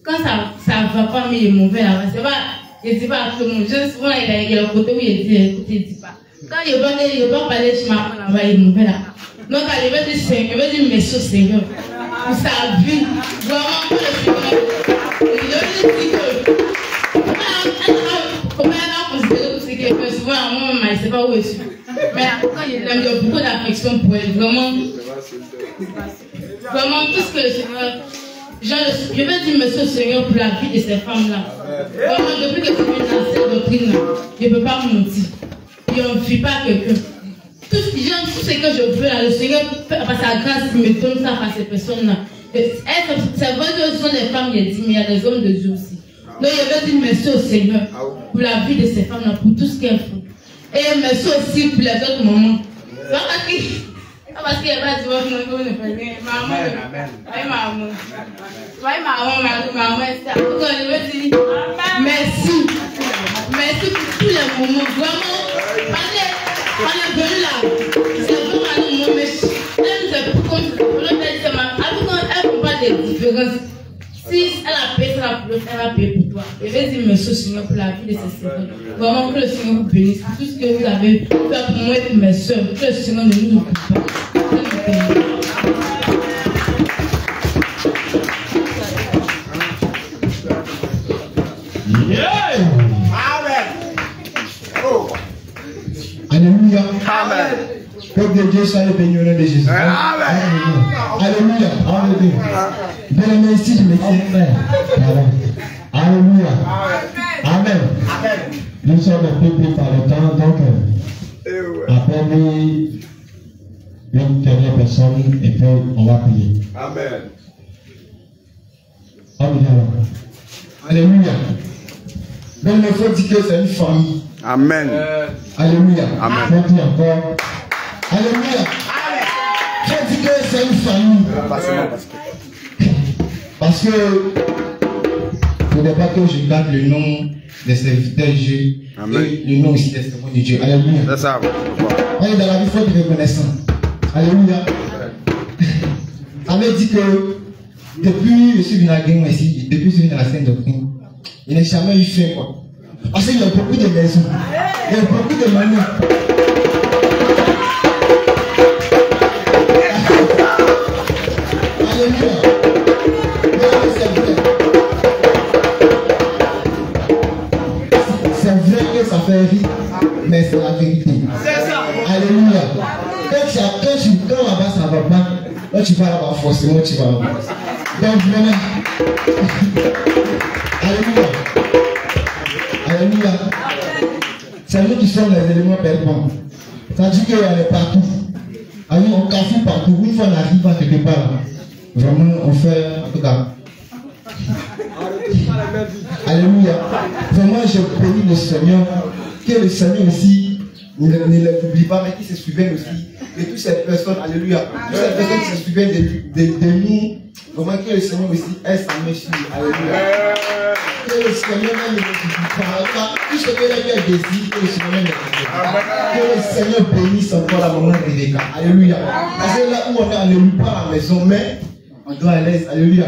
quand ça va pas, mais il est mauvais là-bas, c'est pas, il dit pas à tout le monde. Souvent, il y a le côté où il dit, écoutez, il dit pas. Quand il va parler de maman là-bas, il est mauvais là. Donc, il va dire Seigneur, il va dire merci au Seigneur pour sa vie. Vraiment, pour le Seigneur. Il va dire que, comment elle a considéré tout ce qu'elle fait, souvent, moi, je ne sais pas où je suis. Mais quand il y a beaucoup d'affection pour elle, vraiment, tout ce que le Seigneur. Je veux dire merci au Seigneur pour la vie de ces femmes-là. Vraiment, depuis que je suis dans cette doctrine, je ne peux pas mentir. Et on ne fuit pas quelqu'un. Tout ce que je veux, là, le Seigneur, par sa grâce, il me donne ça par ces personnes-là. C'est vrai que ce sont des femmes, il dit, mais il y a des hommes de Dieu aussi. Donc, je veux dire merci au Seigneur pour la vie de ces femmes-là, pour tout ce qu'elles font. Et merci aussi pour les autres moments. Parce qu'il n'y a pas de voix, non, ne fait rien. Maman, je veux dire merci. Merci pour tous les moments. Vraiment, on est venu là. C'est vraiment un moment, mais elle nous a pris comme elle ne fait pas de différence. Si elle a payé ça pour l'autre, elle va payer pour toi. Je vais dire merci au Seigneur pour la vie de ces sœurs. Vraiment que le Seigneur vous bénisse. Tout ce que vous avez fait pour moi et pour mes soeurs, que le Seigneur ne nous oublie pas. Alléluia. Amen. Que Dieu soit béni au nom de Jésus. Alléluia. Alléluia. Bien-aimé, ici, je me tiens frère. Alléluia. Amen. Nous sommes un peu pris par le temps, donc appelle une dernière personne et puis on va prier. Amen. Alléluia. Donc il faut dire que c'est une famille. Amen. Alléluia. Amen. Il faut dire encore. Alléluia. Il faut dire que c'est une famille. Parce que il ne faudrait pas que je garde le nom des serviteurs de Dieu et le nom aussi des servants de Dieu. Alléluia. C'est ça. On est dans la vie, il faut être reconnaissant. Alléluia. Ça veut dire que depuis que je suis venu à Guémon ici, depuis que je suis venu dans la Sainte Doctrine, il n'a jamais eu faim quoi. Parce qu'il y a beaucoup de maisons, il y a beaucoup de manières. Alléluia. C'est vrai que ça fait rire, mais c'est la vérité. Alléluia. Quand là-bas ça va pas, là tu vas là-bas, forcément tu vas là-bas. Donc vraiment. Alléluia. Alléluia. C'est nous qui sommes les éléments perdants. Ça dit qu'il y a partout. Alors on casse partout. Une fois on arrive à quelque part, vraiment on fait en tout cas. Alléluia. Vraiment je bénis le Seigneur. Que le Seigneur aussi ne les oublie pas, mais qui se souviennent aussi de toutes ces personnes. Alléluia. Toutes ces personnes qui se souviennent de nous. Vraiment que le Seigneur aussi ait sa main sur nous. Alléluia. Que le Seigneur ne nous oublie pas. Tout ce que les désir, que le Seigneur ne nous oublie pas. Que le Seigneur bénisse encore la maman de Rebecca. Alléluia. Parce que là où on est, on ne loue pas la maison, mais on doit aller. Alléluia.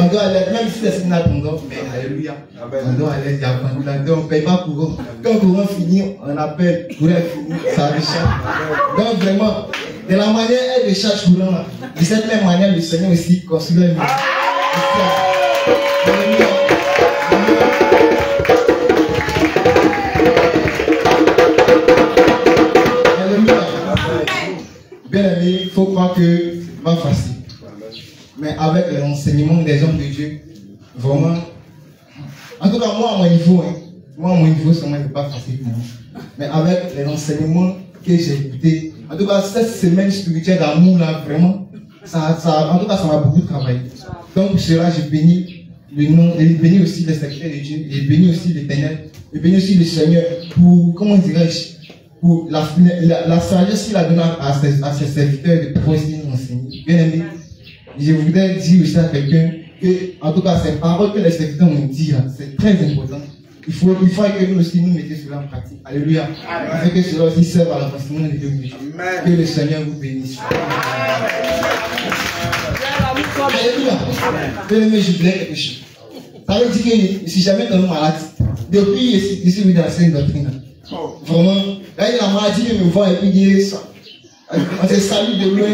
On doit aller, même si c'est un pendant, mais alléluia. On doit aller, il y a pas de on ne paye pas courant. Quand le courant finit, on appelle, courant finit, ça recharge. Donc vraiment, de la manière elle recharge courant là, de cette même manière, le Seigneur aussi construit un mur. Alléluia. Alléluia. Bien aimé, il faut croire que c'est pas facile. Mais avec l'enseignement des hommes de Dieu, vraiment, en tout cas moi à mon niveau, ça n'est pas facile pour moi. Mais avec les enseignements que j'ai écoutés, en tout cas cette semaine spirituelle d'amour là, vraiment, en tout cas ça m'a beaucoup travaillé. Donc pour cela, je bénis le nom, je bénis aussi les secrétaires de Dieu, je bénis aussi l'Éternel, je bénis aussi le Seigneur pour, comment dirais-je, pour la sagesse qu'il a donnée à ses serviteurs de pouvoir nous enseigner. Bien aimé. Je voudrais dire aussi à quelqu'un que, en tout cas, ces paroles que les serviteurs m'ont dit, c'est très important. il faut que nous aussi nous mettions cela en pratique. Alléluia. Afin que cela aussi serve à l'avancement de Dieu. Que le Seigneur vous bénisse. Alléluia. Bien-aimé, je voulais quelque chose. Ça veut dire que je ne suis jamais tombé malade. Depuis je suis venu dans la Sainte Doctrine. Vraiment, là il y a la maladie, il me voit et puis il dit ça. On se salue de loin.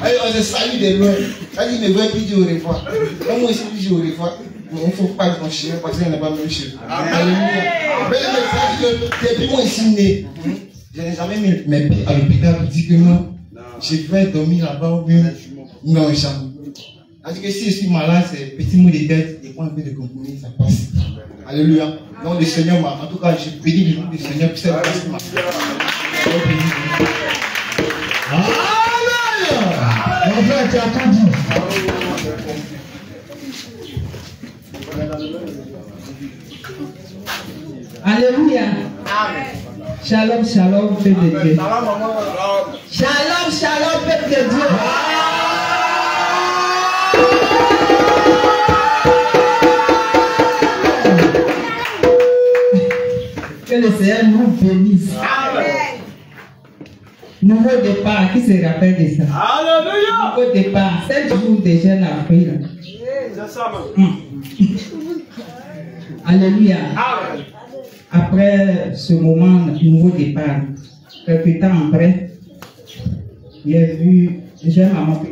On se salue de loin. Quand il me voit et puis il dit au revoir. Quand moi aussi je dis au revoir, il ne faut pas le chien parce qu'il n'est pas même chez. Alléluia. Depuis moi ici né, je n'ai jamais mis mes pieds à l'hôpital pour dire que non, je vais dormir là-bas ou bien non, jamais. Parce que si je suis malade, c'est petit mot de tête et quand un peu de compromis, ça passe. Alléluia. Donc le Seigneur m'a, en tout cas, je bénis le nom du Seigneur pour cette grâce. Alléluia. Mon frère, tu as tout dit. Alléluia. Shalom, shalom, peuple de Dieu. Shalom, shalom, peuple de Dieu. Que le Seigneur nous bénisse. Nouveau départ, qui se rappelle de ça? Alléluia. Nouveau départ, 7 jours de jeûne après. Alléluia. Après ce moment, nouveau départ, quelque temps après, j'ai vu, j'ai maman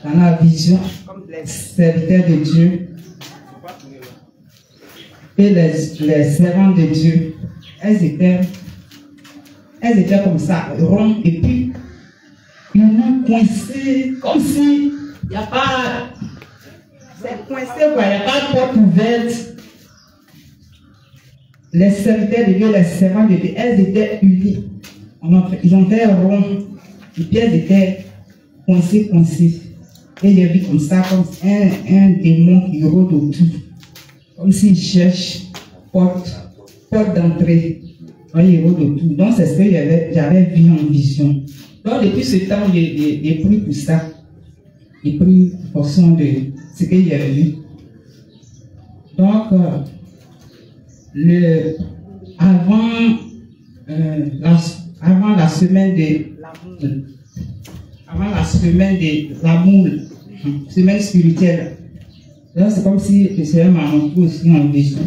dans la vision, comme les serviteurs de Dieu et les servantes de Dieu, elles étaient comme ça, rondes, et puis ils m'ont coincé, comme si il n'y a pas, c'est coincé quoi, il n'y a pas de porte ouverte. Les serviteurs de Dieu, les servantes de Dieu, elles étaient unies. Ils ont été ronds, et puis elles étaient coincées. Et j'ai vu comme ça, comme un démon qui rôde autour. Comme s'il cherche porte d'entrée. Il rôde autour. Donc c'est ce que j'avais vu en vision. Donc depuis ce temps, j'ai pris tout ça. J'ai pris en fonction de ce que j'ai vu. Donc, avant la semaine de l'amour, semaine spirituelle, c'est comme si le Seigneur m'a montré aussi en vision.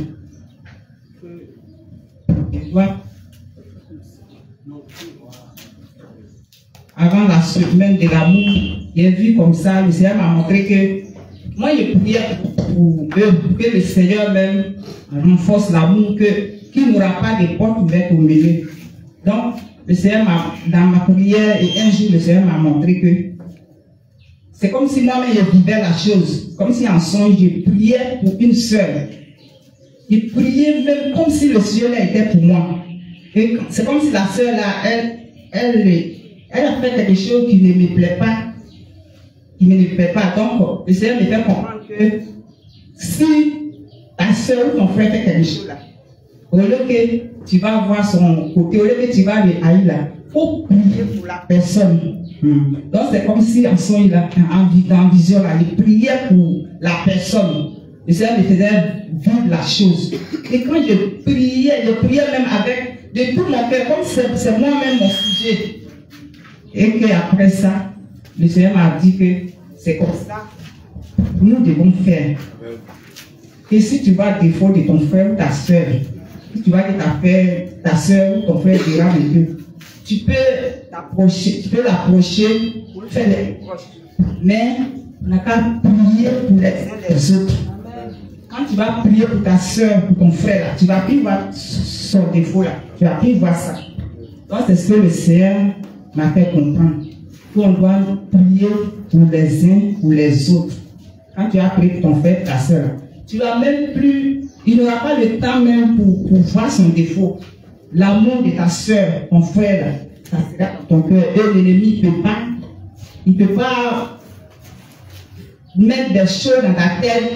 Avant la semaine de l'amour, j'ai vu comme ça, le Seigneur m'a montré que moi je priais pour que le Seigneur même renforce l'amour, qu'il n'aura pas de portes ouvertes au milieu. Donc, le Seigneur dans ma prière, et un jour le Seigneur m'a montré que c'est comme si moi-même je vivais la chose, comme si en songe je priais pour une sœur. Je priais même comme si le ciel était pour moi. Et c'est comme si la sœur là, elle a fait quelque chose qui ne me plaît pas. Donc, le Seigneur me fait comprendre que si ta soeur ou ton frère fait quelque chose là, au lieu que tu vas voir son côté, au lieu que tu vas le haïr là, il faut prier pour la personne. Donc c'est comme si en son en vision là, il priait pour la personne. Le Seigneur me faisait vivre la chose. Et quand je priais même avec de tout mon cœur, comme c'est moi-même mon sujet. Et qu'après ça, le Seigneur m'a dit que c'est comme ça nous devons faire. Et si tu vas défaut de ton frère ou ta soeur, si tu vas que ta soeur ou ton frère dira de Dieu, tu peux l'approcher, pour faire les reproches. Mais on n'a qu'à prier pour les uns des autres. Quand tu vas prier pour ta soeur, pour ton frère, là, tu vas plus voir son défaut là. Tu vas plus voir ça. Donc c'est ce que le Seigneur m'a fait comprendre. On doit prier pour les uns, pour les autres. Quand tu as prié pour ton frère, ta soeur, tu vas même plus, il n'aura pas le temps même pour voir son défaut. L'amour de ta soeur, ton frère, ça sera dans ton cœur. Et l'ennemi il ne peut pas mettre des choses dans ta tête,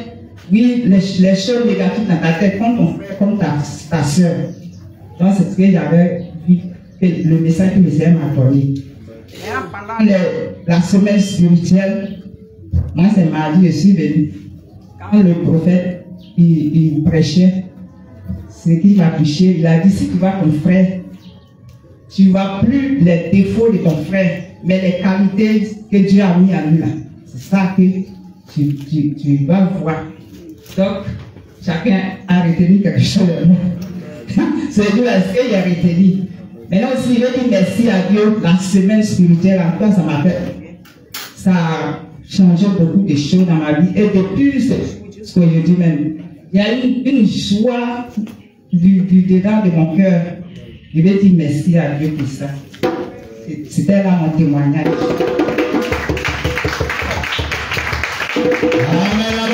oui, les choses négatives dans ta tête, comme ton frère, comme ta soeur. Donc c'est ce que j'avais vu, le message que le Seigneur m'a donné. Et pendant la semaine spirituelle, Moi, c'est mardi, je suis venu. Quand le prophète, il prêchait, ce qui m'a touché, il a dit, si tu vois ton frère, tu ne vois plus les défauts de ton frère, mais les qualités que Dieu a mis à lui là. C'est ça que tu vas voir. Donc, chacun a retenu quelque chose de moi. C'est lui là, ce qu'il a retenu. Maintenant aussi, je veux dire merci à Dieu, la semaine spirituelle, en tout cas, ça m'a fait. Ça a changé beaucoup de choses dans ma vie. Et depuis ce que je dis même, il y a une joie du dedans de mon cœur. Je vais dire merci à Dieu pour ça. C'était là mon témoignage. Amen.